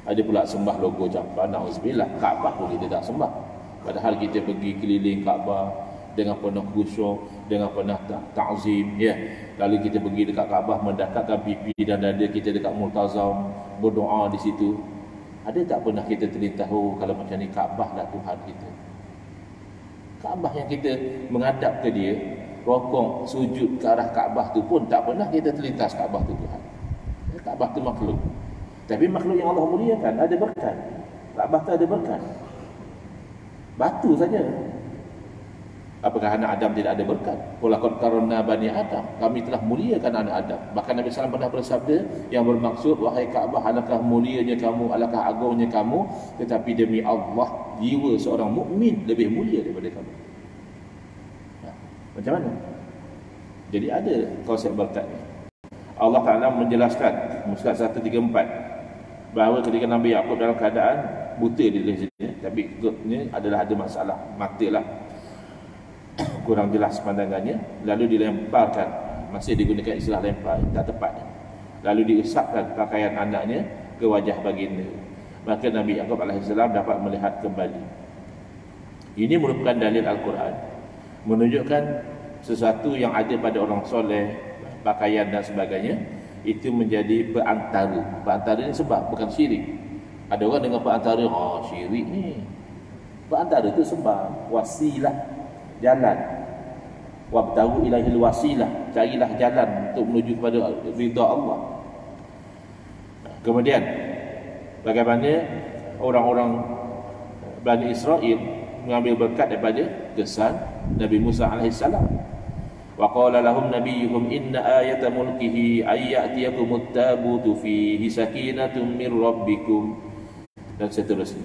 Ada pula sembah logo Japan, na'udzubillah, Kaabah pun kita tak sembah. Padahal kita pergi keliling Kaabah dengan penuh khusyuk, dengan penuh ta'zim, ya. Lalu kita pergi dekat Kaabah, mendekatkan pipi dan dada kita dekat Multazam, berdoa di situ. Ada tak pernah kita terlintas, oh kalau macam ni Kaabah lah Tuhan kita. Kaabah yang kita menghadap ke dia, rokok, sujud ke arah Kaabah tu pun tak pernah kita terlintas Kaabah tu Tuhan. Kaabah tu makhluk. Tapi makhluk yang Allah muliakan, ada berkat. Kaabah tu ada berkat. Batu saja. Apakah anak Adam tidak ada berkat? Walaqad karramna bani Adam. Kami telah muliakan anak Adam. Bahkan Nabi SAW pernah bersabda yang bermaksud, wahai Kaabah, alangkah mulianya kamu, alangkah agungnya kamu, tetapi demi Allah, jiwa seorang mukmin lebih mulia daripada kamu. Macam mana? Jadi ada konsep berkat ni. Allah Ta'ala menjelaskan Muskat 134 bahawa ketika Nabi Yaqub dalam keadaan buta di sini, tapi ini adalah ada masalah mata lah, kurang jelas pandangannya, lalu dilemparkan, masih digunakan istilah lempar, tak tepat, lalu diusapkan pakaian anaknya ke wajah baginda, maka Nabi Yaqub alaihissalam dapat melihat kembali. Ini merupakan dalil Al-Quran menunjukkan sesuatu yang ada pada orang soleh, pakaian dan sebagainya, itu menjadi perantara. Perantara ini sebab, bukan syirik. Ada orang dengan perantara, oh syirik ni. Perantara itu sebab, wasilah, jalan. Wabtahu ilahil wasilah, carilah jalan untuk menuju kepada ridha Allah. Kemudian bagaimana orang-orang Bani Israel mengambil berkat daripada kesan Nabi Musa alaihissalam. Wa qala lahum nabiyyuhum inna ayata mulkihi ay ya'tiyakumut tabutu fihi sakinatun mir rabbikum, dan seterusnya.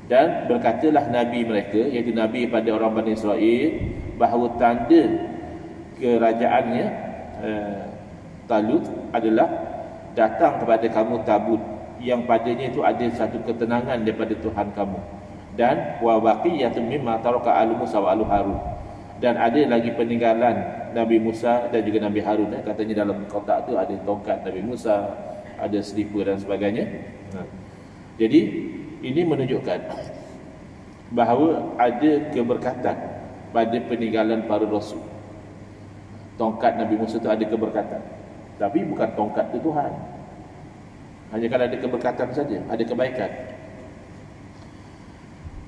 Dan berkatalah nabi mereka, iaitu nabi pada orang Bani Israel, bahawa tanda kerajaannya Talut adalah datang kepada kamu tabut yang padanya itu ada satu ketenangan daripada Tuhan kamu, dan wa baqiyatun mimma taraka alu Musa wa alu Harun, dan ada lagi peninggalan Nabi Musa dan juga Nabi Harun. Katanya dalam kotak tu ada tongkat Nabi Musa, ada selipar dan sebagainya. Jadi ini menunjukkan bahawa ada keberkatan pada peninggalan para rasul. Tongkat Nabi Musa itu ada keberkatan, tapi bukan tongkat itu Tuhan. Hanya kalau ada keberkatan saja, ada kebaikan.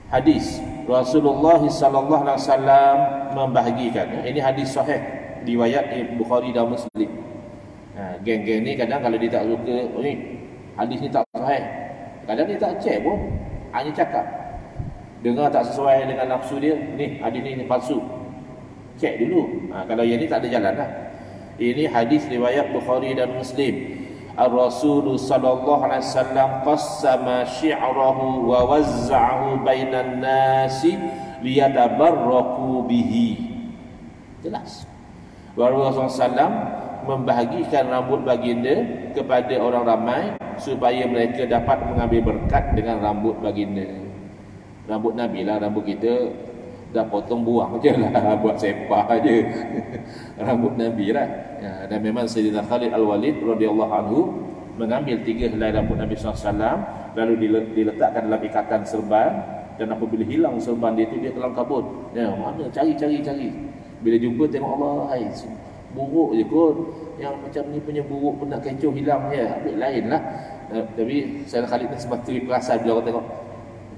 hadis Rasulullah sallallahu alaihi wasallam membahagikan. Ini hadis sahih riwayat Bukhari dan Muslim. Geng-geng ni kadang kalau dia tak suka, ni hadis ni tak sahih, kadang dia tak cek pun, hanya cakap. Dengar tak sesuai dengan nafsu dia, ni hadis ni palsu. Cek dulu. Kalau yang ni tak ada jalan lah. Ini hadis riwayat Bukhari dan Muslim. Ar-Rasul sallallahu alaihi wasallam qassama syi'rahu wa wazza'ahu bainan nasi liyatabarraku bihi. Jelas. Rasulullah SAW membahagikan rambut baginda kepada orang ramai supaya mereka dapat mengambil berkat dengan rambut baginda. Rambut Nabi lah, rambut kita dah potong buang je lah, buat sepah je. Rambut Nabi lah. Dan memang Sayyidina Khalid Al-Walid radhiyallahu anhu mengambil 3 helai rambut Nabi SAW, lalu diletakkan dalam ikatan serban, dan apabila hilang serban dia tu, dia kelam kabut. Mana cari. Bila jumpa tengok Allah, hai, buruk je kot. Yang macam ni punya buruk pun nak kecoh hilang je. Ambil lain lah. Tapi Sayyidina Khalid ni sebab tu perasan bila orang tengok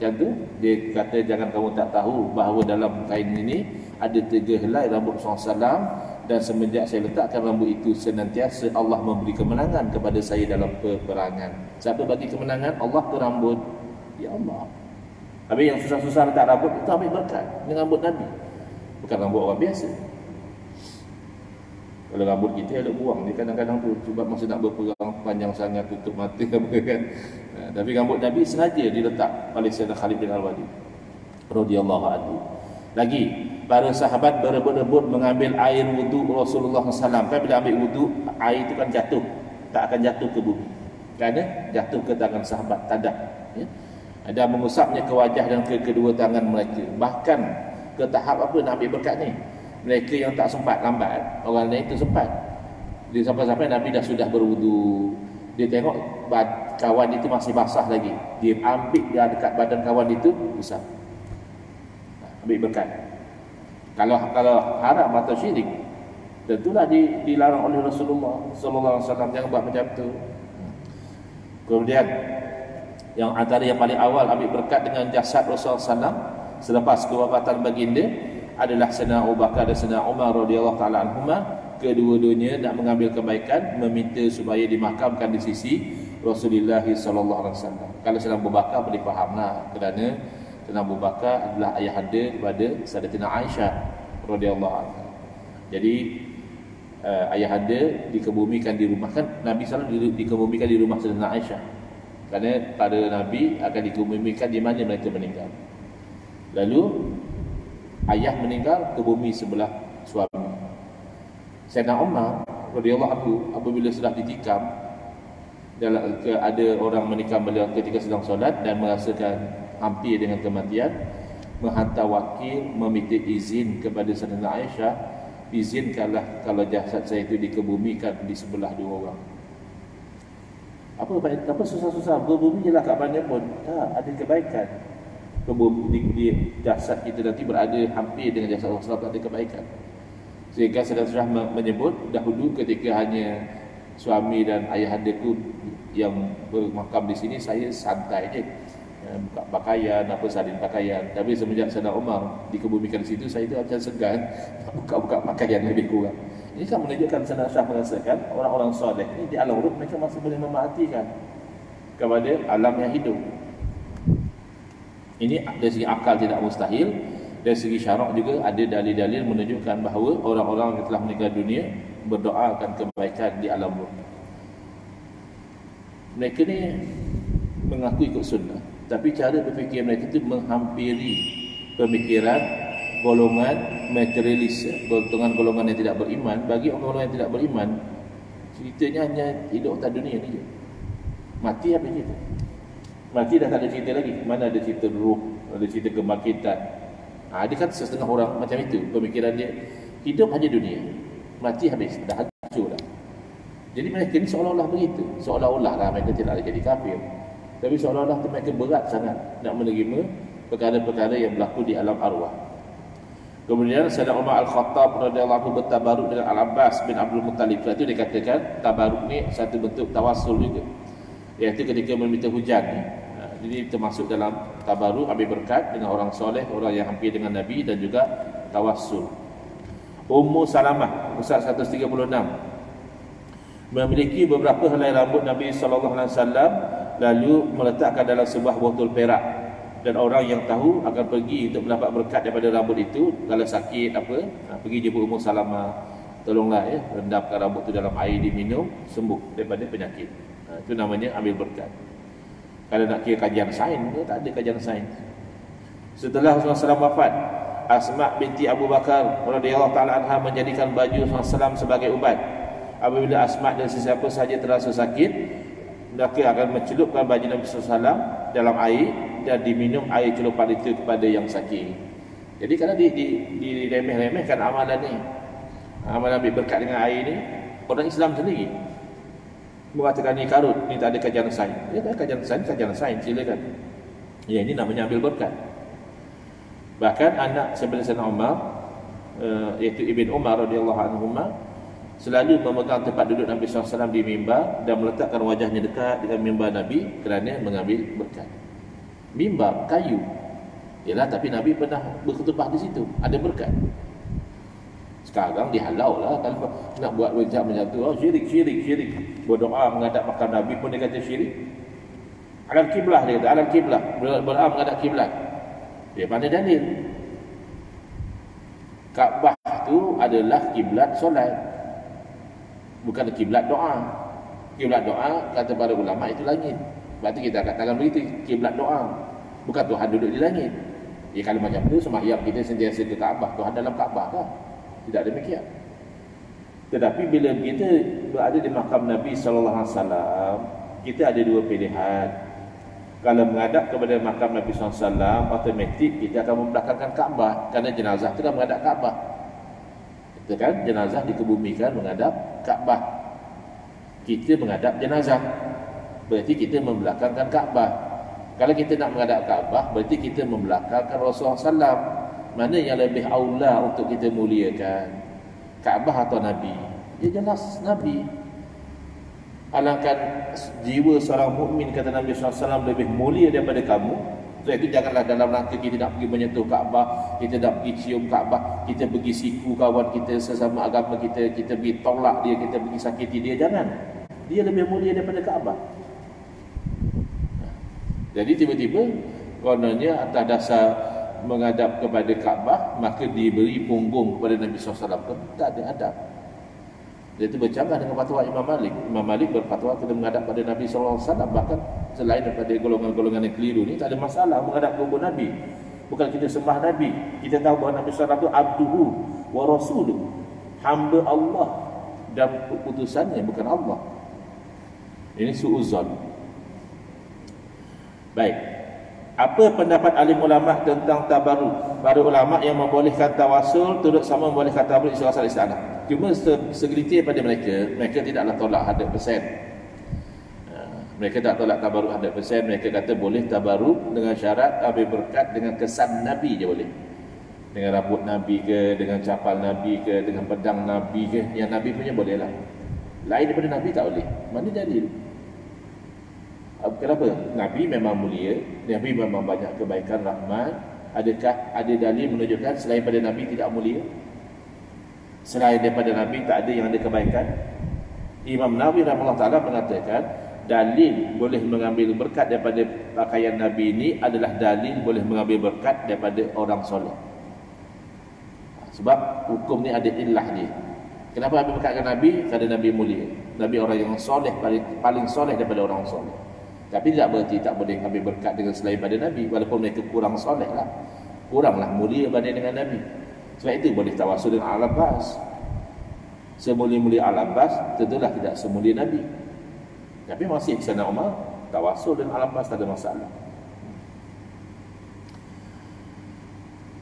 macam tu, dia kata jangan kamu tak tahu bahawa dalam kain ini ada 3 helai rambut Rasulullah SAW, dan semenjak saya letakkan rambut itu senantiasa Allah memberi kemenangan kepada saya dalam peperangan. Siapa bagi kemenangan? Allah ke rambut? Ya Allah. Habis yang susah-susah letak rambut itu ambil berkat dengan rambut Nabi, bukan rambut orang biasa. Kalau rambut kita ada buang ni kadang-kadang tu sebab masa nak berperang panjang sangat tutup mata apa kan. Tapi rambut Nabi sengaja diletak oleh Sayyidina Khalid bin Al-Walid radhiyallahu anhu. Lagi, para sahabat berebut-rebut mengambil air wudu Rasulullah SAW. Kan bila ambil wudu, air itu kan jatuh, tak akan jatuh ke bumi, kerana jatuh ke tangan sahabat, tadak ya. Ada mengusapnya ke wajah dan ke kedua tangan mereka. Bahkan ke tahap apa nak ambil berkat ni, mereka yang tak sempat lambat, orang lain tu sempat. Dia sampai-sampai Nabi dah sudah berwudu, dia tengok kawan itu masih basah lagi, dia ambil dia dekat badan kawan itu, usap, ambil berkat. Kalau haram atau syirik, tentulah dilarang oleh Rasulullah sallallahu alaihi wasallam, jangan buat macam tu. Kemudian yang antara yang paling awal ambil berkat dengan jasad Rasulullah SAW selepas kewafatan baginda adalah Sayyidina Abu Bakar dan Sayyidina Umar radhiyallahu taala anhuma. Kedua-duanya nak mengambil kebaikan, meminta supaya dimakamkan di sisi Rasulullah sallallahu alaihi wasallam. Kalau Sayyidina Abu Bakar boleh fahamlah, kerana Sayyidina Abu Bakar adalah ayahanda kepada Sayyidatina Aisyah radhiyallahu anha. Jadi ayahanda dikebumikan di rumah, kan Nabi SAW dikebumikan di rumah Sayyidatina Aisyah, kerana pada Nabi akan dikebumikan di mana mereka meninggal. Lalu ayah meninggal ke bumi sebelah suami. Sayyidina Umar radhiyallahu anhu apabila sudah ditikam, ada orang menikam beliau ketika sedang solat dan merasakan hampir dengan kematian, menghantar wakil meminta izin kepada Sayyidatina Aisyah, izinkanlah kalau jasad saya itu dikebumikan di sebelah 2 orang. Apa susah-susah, berbumi je lah kat mana pun, ada kebaikan. Di jasad kita nanti berada hampir dengan jasad Rasulullah, ada kebaikan. Sehingga Sayyidina menyebut dahulu ketika hanya suami dan ayahandaku yang bermakam di sini, saya santai je, buka pakaian, salin pakaian. Tapi semenjak Sayyidina Umar dikebumikan di situ, saya tu macam segan buka pakaian lebih kurang. Ini kan menunjukkan Sayyidina Syah merasakan orang-orang soleh ini di alam ruh, mereka masih boleh memerhatikan kepada alam yang hidup. Ini dari segi akal tidak mustahil, dari segi syarak juga ada dalil-dalil menunjukkan bahawa orang-orang yang telah meninggal dunia berdoakan kebaikan di alam ruh. Mereka ni mengaku ikut sunnah, tapi cara berfikir mereka itu menghampiri pemikiran golongan materialis, golongan yang tidak beriman. Bagi orang-orang yang tidak beriman, ceritanya hanya hidup atas dunia ni je. Mati habis cerita. Mati dah tak ada cerita lagi. Mana ada cerita ruh, ada cerita kebangkitan. Dia kan setengah orang macam itu pemikiran dia. Hidup hanya dunia, mati habis, dah hancur dah. Jadi mereka ni seolah-olah begitu, seolah-olah lah mereka tidak ada jadi kafir, tapi seolah-olah mereka berat sangat nak menerima perkara-perkara yang berlaku di alam arwah. Kemudian Sayyidina Umar Al-Khattab radhiyallahu anhu bertabaruk dengan Al-Abbas bin Abdul Muttalib. Itu dikatakan tabaruk ni satu bentuk tawassul juga, iaitu ketika meminta hujan ni. Jadi termasuk dalam tabaruk, ambil berkat dengan orang soleh, orang yang hampir dengan Nabi, dan juga tawassul. Ummu Salamah, Ustaz 136, memiliki beberapa helai rambut Nabi SAW, lalu meletakkan dalam sebuah botol perak, dan orang yang tahu akan pergi untuk mendapat berkat daripada rambut itu. Kalau sakit pergi jemput Ummu Salamah, tolonglah rendamkan rambut itu dalam air, diminum, sembuh daripada penyakit. Itu namanya ambil berkat. Kalau nak kira kajian sains, tak ada kajian sains. Setelah Rasulullah SAW wafat, Asma binti Abu Bakar radhiyallahu taala anha menjadikan baju Rasulullah SAW sebagai ubat. Apabila Asma dan sesiapa sahaja terasa sakit, mereka akan mencelupkan baju Nabi SAW dalam air dan diminum air celupan itu kepada yang sakit. Jadi kalau diremeh-remehkan amalan ni, amalan ambil berkat dengan air ni, orang Islam sendiri mengatakan ni karut, ni tak ada kajian sains. Ya, kajian sains, silakan. Ya, ini namanya ambil berkat. Bahkan anak Sayyidina Umar, iaitu Ibn Umar radhiyallahu anhuma, selalu memegang tempat duduk Nabi SAW di mimbar dan meletakkan wajahnya dekat dengan mimbar Nabi kerana mengambil berkat. Mimbar kayu, yalah, tapi Nabi pernah berkhutbah di situ, ada berkat. Sekarang dihalau lah kalau nak buat macam tu, syirik. Berdoa menghadap makam Nabi pun dia kata syirik. Alal kiblah, dia kata alal kiblah, berdoa menghadap kiblat. Dia mana dalil? Kaabah tu adalah kiblat solat, bukan kiblat doa. Kiblat doa kata para ulama itu langit. Berarti kita katakan begitu, kiblat doa, bukan Tuhan duduk di langit. Ya, kalau macam tu sembahyang kita sentiasa ke Kaabah, Tuhan dalam Kaabah kah? Tidak demikian. Tetapi bila kita berada di makam Nabi SAW, kita ada dua pilihan. Kalau menghadap kepada makam Nabi SAW, automatik kita akan membelakangkan Kaabah, kerana jenazah itu dah menghadap Kaabah. Kita kan jenazah dikebumikan menghadap Kaabah, kita menghadap jenazah, berarti kita membelakangkan Kaabah. Kalau kita nak menghadap Kaabah, berarti kita membelakangkan Rasulullah SAW. Mana yang lebih aula untuk kita muliakan, Kaabah atau Nabi? Ya jelas Nabi. Alangkan jiwa seorang mukmin, kata Nabi SAW, lebih mulia daripada kamu. Sebab itu janganlah dalam rangka kita nak pergi menyentuh Kaabah, kita nak pergi cium Kaabah, kita pergi siku kawan kita sesama agama kita, kita pergi tolak dia, kita pergi sakiti dia. Jangan. Dia lebih mulia daripada Kaabah. Jadi tiba-tiba kononnya atas dasar menghadap kepada Kaabah maka diberi punggung kepada Nabi SAW. Tak ada adab. Dia itu bercanggah dengan fatwa Imam Malik. Imam Malik berfatwa kita menghadap pada Nabi SAW. Bahkan selain daripada golongan-golongan yang keliru ni, tak ada masalah menghadap kubur Nabi. Bukan kita sembah Nabi. Kita tahu bahawa Nabi SAW itu abduhu wa rasuluh, hamba Allah dan utusannya, bukan Allah. Ini su'uzan. Baik. Apa pendapat alim ulama tentang tabarruk? Para ulama yang membolehkan tawasul turut sama membolehkan tabarruk istighosah isti'anah. Cuma segelintir pada mereka tidaklah tolak 100%. Mereka tak tolak tabarruk 100%. Mereka kata boleh tabarruk dengan syarat ambil berkat dengan kesan Nabi je boleh. Dengan rambut Nabi ke, dengan capal Nabi ke, dengan pedang Nabi ke, yang Nabi punya bolehlah. Lain daripada Nabi tak boleh. Mana dalil? Kenapa? Nabi memang mulia, Nabi memang banyak kebaikan, rahmat. Adakah ada dalil menunjukkan selain pada Nabi tidak mulia? Selain daripada Nabi tak ada yang ada kebaikan? Imam Nawawi rahimahullah ta'ala mengatakan dalil boleh mengambil berkat daripada pakaian Nabi ini adalah dalil boleh mengambil berkat daripada orang soleh. Sebab hukum ni ada illah dia. Kenapa ambil berkat dengan Nabi? Kerana Nabi mulia, Nabi orang yang soleh, paling soleh daripada orang soleh. Tapi tidak berarti tak boleh ambil berkat dengan selain pada Nabi, walaupun mereka kurang soleh lah, kuranglah mulia banding dengan Nabi. Sebab itu boleh tawasul dengan Al-Abbas. Semulia-mulia Al-Abbas tentulah tidak semulia Nabi. Tapi masih Sayyidina Umar tawasul dengan Al-Abbas, tak ada masalah.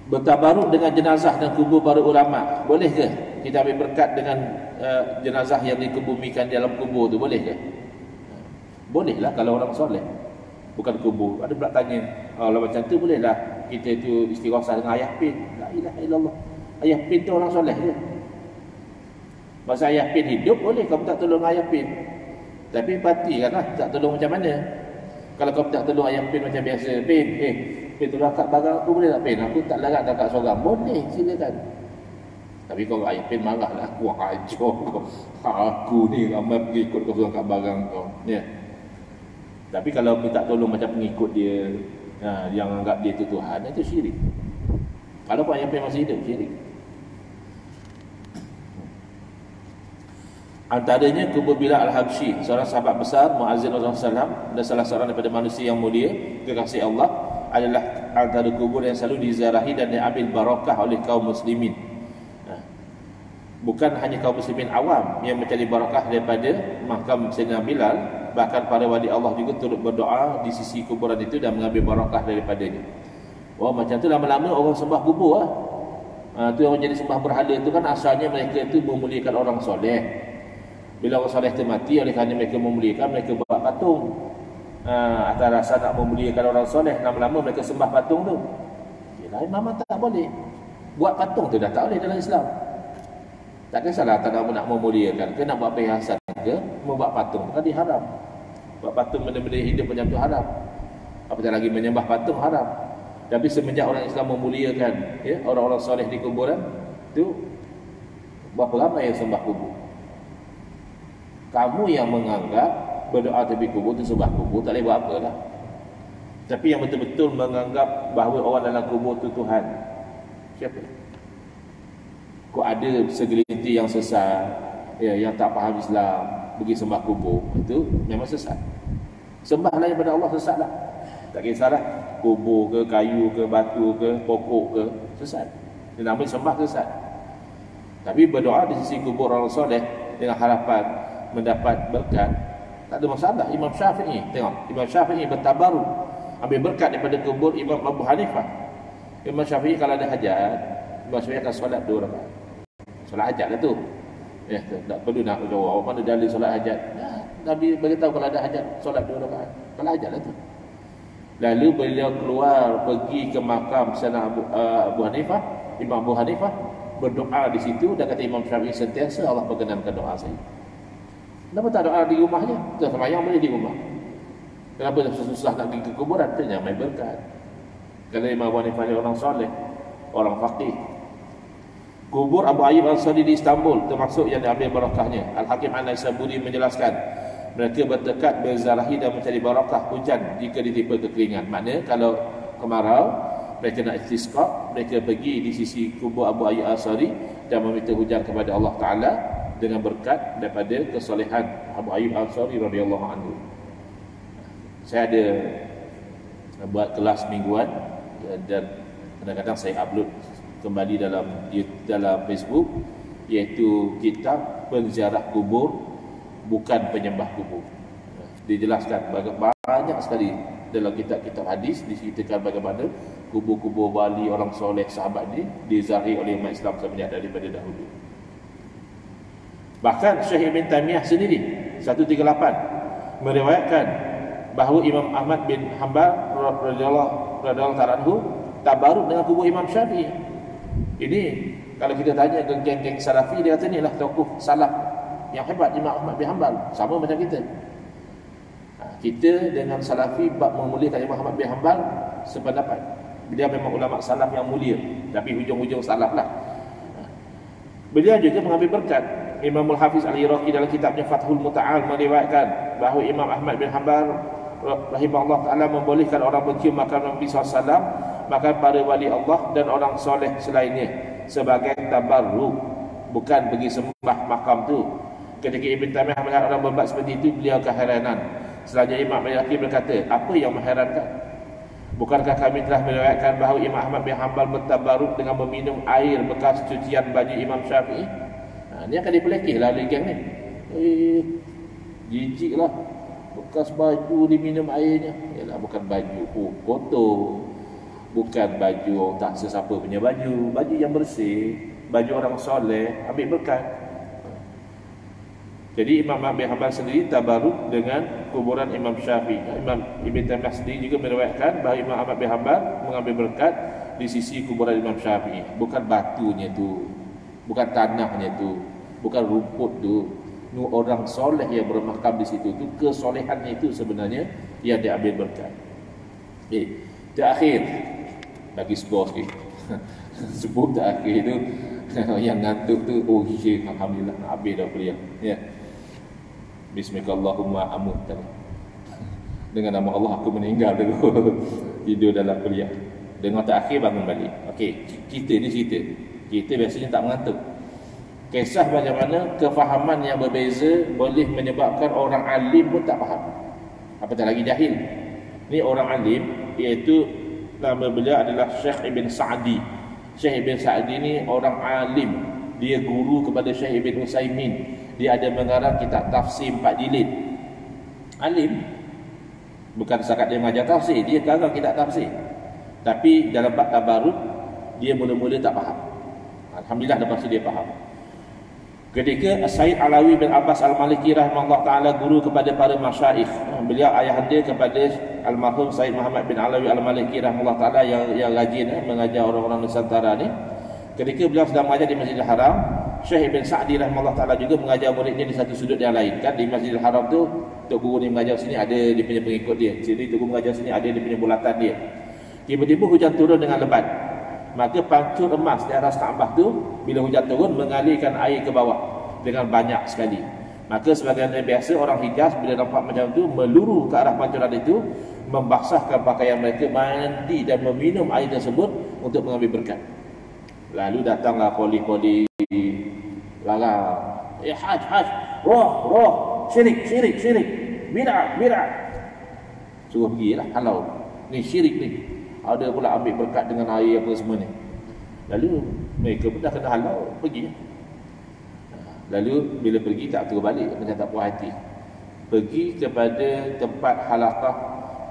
Bertabaruk dengan jenazah dan kubur para ulama, boleh ke kita ambil berkat dengan jenazah yang dikebumikan di dalam kubur tu, boleh ke? Bolehlah kalau orang soleh, bukan kubur. Ada pula tanya, kalau macam tu bolehlah kita tu istighosah dengan ayah pin. La ilaha illallah. Ayah pin tu orang soleh je. Masa ayah pin hidup boleh kamu tak tolong ayah pin. Tapi pastikanlah tak tolong macam mana. Kalau kau tak tolong ayam pin macam biasa, pin tolong kat barang aku boleh tak pin? Aku tak larat dah kat seorang. Boleh, silakan. Tapi kalau ayam pin marah lah, aku hajar kau. Aku ni ramai pengikut kau kat barang kau. Ya. Tapi kalau minta tolong macam pengikut dia, yang anggap dia tu Tuhan, itu syirik. Kalau ayam pin masih hidup, syirik. Antaranya kubur Bilal Al-Habsyi, seorang sahabat besar muazzin Rasulullah SAW dan salah seorang daripada manusia yang mulia, kekasih Allah, adalah antara kubur yang selalu diziarahi dan diambil barakah oleh kaum muslimin. Bukan hanya kaum muslimin awam yang mencari barakah daripada makam Sayyidina Bilal, bahkan para wali Allah juga turut berdoa di sisi kuburan itu dan mengambil barakah daripadanya. Macam tu lama-lama orang sembah kubur lah. Tu yang jadi sembah berhala itu kan asalnya mereka itu memuliakan orang soleh. Bila orang soleh itu mati, oleh kerana mereka memuliakan, mereka buat patung. Atas rasa nak memuliakan orang soleh, lama-lama mereka sembah patung tu. Yelah, memang tak boleh. Buat patung tu dah tak boleh dalam Islam. Tak kisahlah tak nak memuliakan ke, nak buat perhiasan ke, membuat patung tu kan diharam. Buat patung benda-benda hidup macam tu haram. Apatah lagi menyembah patung haram. Tapi semenjak orang Islam memuliakan orang-orang soleh di kuburan tu, berapa ramai yang sembah kubur. Kamu yang menganggap berdoa tepi kubur tu sembah kubur, tak boleh buat apa lah. Tapi yang betul-betul menganggap bahawa orang dalam kubur tu Tuhan, siapa? Kok ada segelintir yang sesat, yang tak faham Islam, pergi sembah kubur, itu memang sesat. Sembahlah daripada Allah, sesat lah. Tak kisahlah kubur ke, kayu ke, batu ke, pokok ke, sesat. Dia namanya sembah sesat. Tapi berdoa di sisi kubur orang soleh dengan harapan mendapat berkat, tak ada masalah. Imam Syafi'i, tengok, Imam Syafi'i bertabaruk ambil berkat daripada kubur Imam Abu Hanifah. Imam Syafi'i kalau ada hajat, Imam Syafi'i akan solat 2 rakaat. Solat hajat lah tu. Tak perlu nak jawab mana dalil solat hajat. Nabi beritahu kalau ada hajat solat 2 rakaat. Solat hajat lah tu. Lalu beliau keluar pergi ke makam sana Abu Hanifah, Imam Abu Hanifah, berdoa di situ dan kata Imam Syafi'i sentiasa Allah perkenankan doa saya. Kenapa tak doa di rumahnya? Kita sembahyang boleh di rumah. Kenapa susah nak pergi ke kuburan? Tanya mai berkat. Kerana Imam Abu Hanifah orang soleh, orang faqih. Kubur Abu Ayyub Al-Ansari di Istanbul termasuk yang diambil barakahnya. Al-Hakim An-Naisaburi menjelaskan, mereka bertekad berzarahi dan mencari barakah hujan jika ditimpa kekeringan. Maknanya kalau kemarau, mereka nak istisqa, mereka pergi di sisi kubur Abu Ayyub Al-Ansari dan meminta hujan kepada Allah Ta'ala dengan berkat daripada kesolehan Abu Ayyub Al-Ansari radhiyallahu anhu. Saya ada buat kelas mingguan dan kadang-kadang saya upload kembali dalam Facebook, iaitu kitab penziarah kubur bukan penyembah kubur. Dijelaskan banyak sekali dalam kitab-kitab hadis diceritakan bagaimana kubur-kubur wali orang soleh sahabat ini diziarahi oleh umat Islam semenjak daripada dahulu. Bahkan Syekh Ibn Taimiyah sendiri 138 meriwayatkan bahawa Imam Ahmad bin Hanbal radhiyallahu ta'ala anhu tabaruk dengan kubur Imam Syafi'i. Ini kalau kita tanya ke geng-geng Salafi, dia kata inilah tokoh salaf yang hebat, Imam Ahmad bin Hanbal, sama macam kita. Kita dengan Salafi bab memuliakan Imam Ahmad bin Hanbal sependapat. Dia memang ulama salaf yang mulia, tapi hujung-hujung salaf lah. Beliau juga mengambil berkat. Imam Al-Hafiz Al-Iraqi dalam kitabnya Fathul Muta'al meriwayatkan bahawa Imam Ahmad bin Hanbal rahimahullah ta'ala membolehkan orang mencium makam Nabi SAW, makam para wali Allah dan orang soleh selainnya sebagai tabarruk, bukan pergi sembah makam tu. Ketika Ibn Taimiyah melihat orang berbuat seperti itu, beliau keheranan. Selanjutnya Imam Al-Iraqi berkata, apa yang mengherankan? Bukankah kami telah meriwayatkan bahawa Imam Ahmad bin Hanbal bertabaruk dengan meminum air bekas cucian baju Imam Syafi'i? Ini akan dipelekeh lah oleh geng ni. Jijik lah, bekas baju diminum airnya. Yalah, bukan baju kotor, bukan baju tak sesiapa punya baju. Baju yang bersih, baju orang soleh, ambil berkat. Jadi Imam Ahmad bin Hanbal sendiri tabaruk dengan kuburan Imam Syafi'i. Imam Ibn Taimiyah sendiri juga meriwayatkan bahawa Imam Ahmad bin Hanbal mengambil berkat di sisi kuburan Imam Syafi'i. Bukan batunya tu, bukan tanahnya tu, bukan rumput tu, orang soleh yang bermakam di situ tu, kesolehannya itu sebenarnya yang diambil berkat. Terakhir bagi skor sikit. Sebut terakhir tu yang ngantuk tu, oh syekh, alhamdulillah habis dah kuliah. Ya. Bismillahirrahmanirrahim amut tadi. Dengan nama Allah aku meninggal dulu. Tidur dalam kuliah. Dengan terakhir bangun balik. Okey, kita ni cerita. Kita biasanya tak mengantuk. Kisah bagaimana kefahaman yang berbeza boleh menyebabkan orang alim pun tak faham. Apatah lagi jahil. Ni orang alim, iaitu nama beliau adalah Syekh Ibn Sa'di. Syekh Ibn Sa'di ni orang alim. Dia guru kepada Syekh Ibn Utsaimin. Dia ada mengarang kitab tafsir 4 jilid. Alim. Bukan setakat dia mengajar tafsir, dia garang kitab tafsir. Tapi dalam bab tabarruk dia mula-mula tak faham. Alhamdulillah lepas tu dia faham. Ketika Said Alawi bin Abbas Al-Maliki rahimahullah ta'ala guru kepada para masyaikh, beliau ayahanda kepada almarhum Said Muhammad bin Alawi Al-Maliki rahimahullah ta'ala yang rajin mengajar orang-orang Nusantara ni. Ketika beliau sedang mengajar di Masjidil Haram, Syekh Ibn Sa'di rahimahullah ta'ala juga mengajar muridnya di satu sudut yang lain. Kan di Masjidil Haram tu, Tok Guru ni mengajar sini, ada dia punya pengikut dia. Sini Tok Guru mengajar sini, ada dia punya bulatan dia. Tiba-tiba hujan turun dengan lebat. Maka pancur emas di atas Kaabah tu bila hujan turun mengalirkan air ke bawah dengan banyak sekali. Maka sebagaimana biasa orang Hijaz bila nampak macam tu meluru ke arah pancuran itu, membasahkan pakaian mereka, mandi dan meminum air tersebut untuk mengambil berkat. Lalu datanglah poli-poli larang, haj, roh, syirik, bid'ah. Suruh pergilah halau. Ni syirik ni. Ada pula ambil berkat dengan air apa semua ni. Lalu mereka pun dah kena halau, pergi. Lalu bila pergi tak terus balik, macam tak puas hati. Pergi kepada tempat halaqah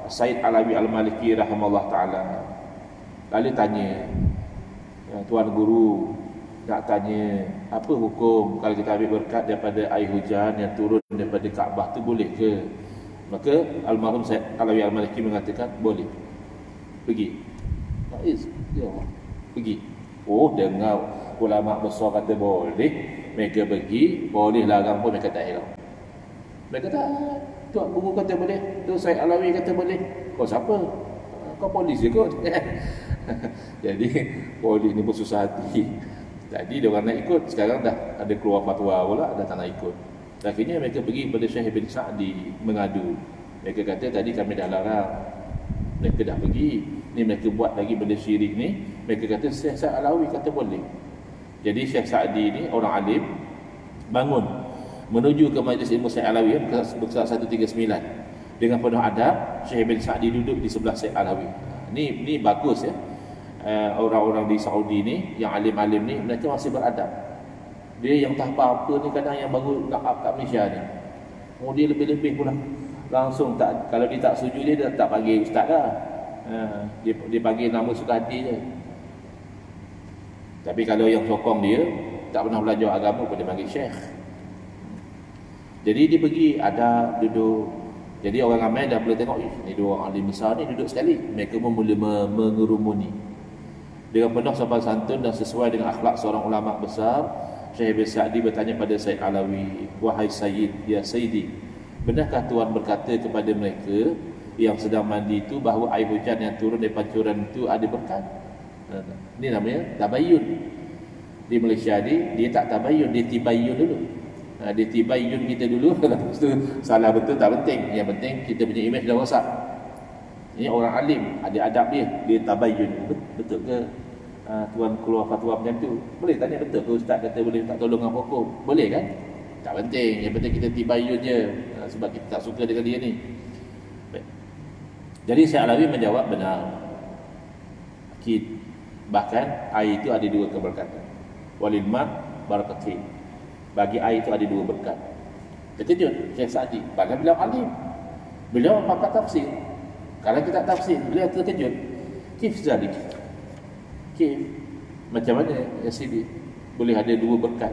Said Alawi Al-Maliki rahimahullah ta'ala. Lalu tanya, Tuan Guru nak tanya, apa hukum kalau kita ambil berkat daripada air hujan yang turun daripada Kaabah tu, boleh ke? Maka almarhum Said Alawi Al-Maliki mengatakan boleh. Pergi. Pergi. Oh, dengar ulama besar kata boleh, mereka pergi, boleh larang pun mereka tak elok. Mereka kata, Tuan Guru kata boleh, tu Said Alawi kata boleh. Kau siapa? Kau polis je kot. Jadi polis ni pun susah hati. Tadi dia orang nak ikut, sekarang dah ada keluar fatwa pula, dah tak nak ikut. Akhirnya mereka pergi kepada Syekh Ibn Sa'di mengadu. Mereka kata tadi kami dah larang, mereka dah pergi, ni mereka buat lagi benda syirik ni. Mereka kata Syekh Sa'id Alawi kata boleh. Jadi Syekh Sa'di ni orang alim, bangun menuju ke majlis ilmu Syekh Alawi, besar 139. Dengan penuh adab, Syekh Ibn Sa'di duduk di sebelah Syekh Alawi. Ni bagus ya. Orang-orang di Saudi ni yang alim-alim ni, mereka masih beradab. Dia yang tak apa-apa ni kadang yang baru nak up kat Malaysia ni. Oh, dia lebih-lebih pula. Langsung tak, kalau dia tak setuju dia tak panggil ustaz dah. Dia panggil nama suka hati je. Tapi kalau yang sokong dia tak pernah belajar agama pun dia panggil syekh. Jadi dia pergi ada duduk. Jadi orang ramai dah boleh tengok, ni dua orang alim besar ni duduk sekali. Mereka pun mula mengerumuni dengan penuh sopan santun dan sesuai dengan akhlak seorang ulama besar. Syekh Ibn Sa'di bertanya pada Said Alawi, wahai Sayyid, ya Sayyidi, benarkah Tuan berkata kepada mereka yang sedang mandi itu bahawa air hujan yang turun dari pancuran itu ada berkat? Ini namanya tabayyun. Di Malaysia ni dia tak tabayyun, dia tibayyun dulu. Dia tibayyun kita dulu. Lepas tu salah betul tak penting, yang penting kita punya image dah rosak. Ini orang alim, ada adab dia tabayyun. Betul ke Tuan keluar fatwa macam tu? Boleh tanya, betul ke ustaz kata boleh tak tolong apa hukum? Boleh kan? Tak penting, yang penting kita tibayyun je, sebab kita tak suka dengan dia ni. Baik. Jadi Syekh Alawi menjawab benar. Bahkan air itu ada dua keberkatan. Walil ma' barakatin. Bagi air itu ada dua berkat. Terkejut Syekh Sa'di. Bahkan beliau alim, beliau pakar tafsir. Kalau kita tafsir, beliau terkejut. Kif zalik? Kif? Macam mana ya Sidi boleh ada dua berkat?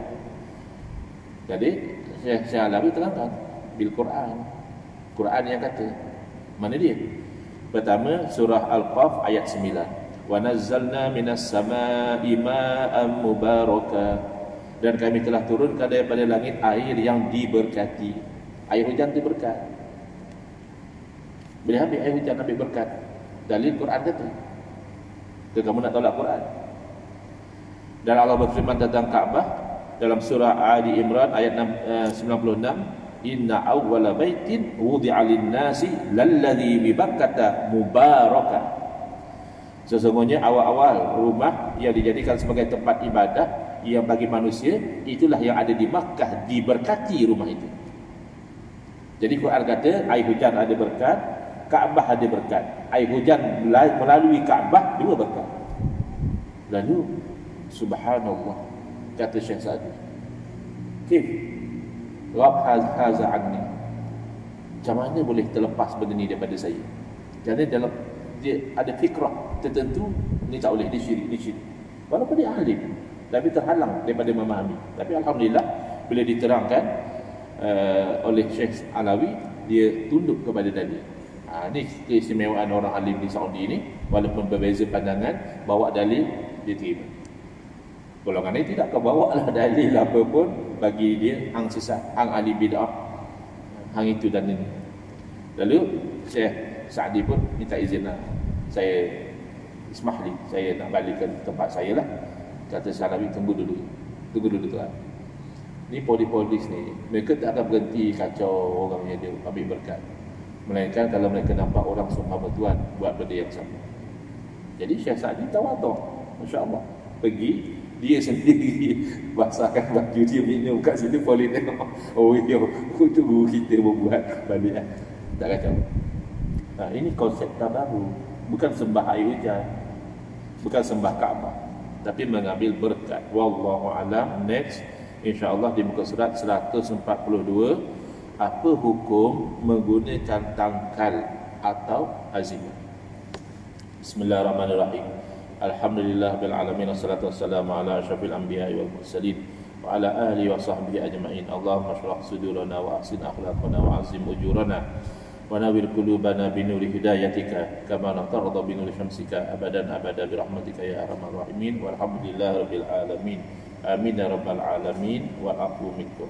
Jadi Syekh Alawi terangkan bil Quran. Quran yang kata, mana dia? Pertama surah Al-Qaf ayat 9. Wa nazzalna minas samaa'i ma'an mubaraka Dan kami telah turunkan daripada langit air yang diberkati. Air hujan itu berkat. Boleh ambil air hujan, ambil berkat. Dalil Quran kata. Kalau kamu nak tolak Quran. Dan Allah berfirman tentang Kaabah dalam surah Ali Imran ayat 96, inna awwala baitin wudi'a lin-nasi lalladzi bi Bakkah mubarakan. Sesungguhnya awal-awal rumah yang dijadikan sebagai tempat ibadah yang bagi manusia, itulah yang ada di Makkah, diberkati rumah itu. Jadi Quran kata air hujan ada berkat, Kaabah ada berkat. Air hujan melalui Kaabah dua berkat. Lalu subhanallah, kata Syekh Sa'di, kif Rabb haza anni, macam mana boleh terlepas benda ni daripada saya? Kerana dalam dia ada fikrah tertentu, ni tak boleh, ni syirik. Walaupun dia alim, tapi terhalang daripada memahami. Tapi alhamdulillah bila diterangkan oleh Syekh Alawi, dia tunduk kepada dalil. Ni keistimewaan orang alim di Saudi ni, walaupun berbeza pandangan, bawa dalil dia terima. Golongan ini tidak kebawa lah dalil apa pun, bagi dia hang sesat, hang ahli bid'ah, hang itu dan ini. Lalu Syekh Sa'di pun minta izin lah, saya ismahli, saya nak balik ke tempat saya lah. Kata Salawi, tunggu dulu tuan. Ni polis ni, mereka tak akan berhenti kacau orang yang dia ambil berkat, melainkan kalau mereka nampak orang seumpama tuan buat benda yang sama. Jadi Syekh Sa'di tawaduk, masya-Allah, pergi dia sendiri basahkan baju dia, minum kat situ, polis tengok, oh ya, tunggu kita membuat balik, tak kacau. Ini konsep baru, bukan sembah air hujan, bukan sembah Kaabah, tapi mengambil berkat. Wallahu alam. Next, insya-Allah di muka surat 142, apa hukum menggunakan tangkal atau azimah? Bismillahirrahmanirrahim. Alhamdulillah bil alamin, wassalatu wassalamu ala asyrafil anbiya'i wal mursalin wa ala alihi wa sahbihi ajma'in. Allahumma shrah sudurana wa ahsin akhlaqana wa azim ujurana wa nawwir qulubana bi nuri hidayatika kama tarda bi nuri syamsika abadan abada bi rahmatika ya arhamar rahimin. Walhamdulillahi rabbil alamin. Amin ya rabbal alamin. Wa aqum minkum.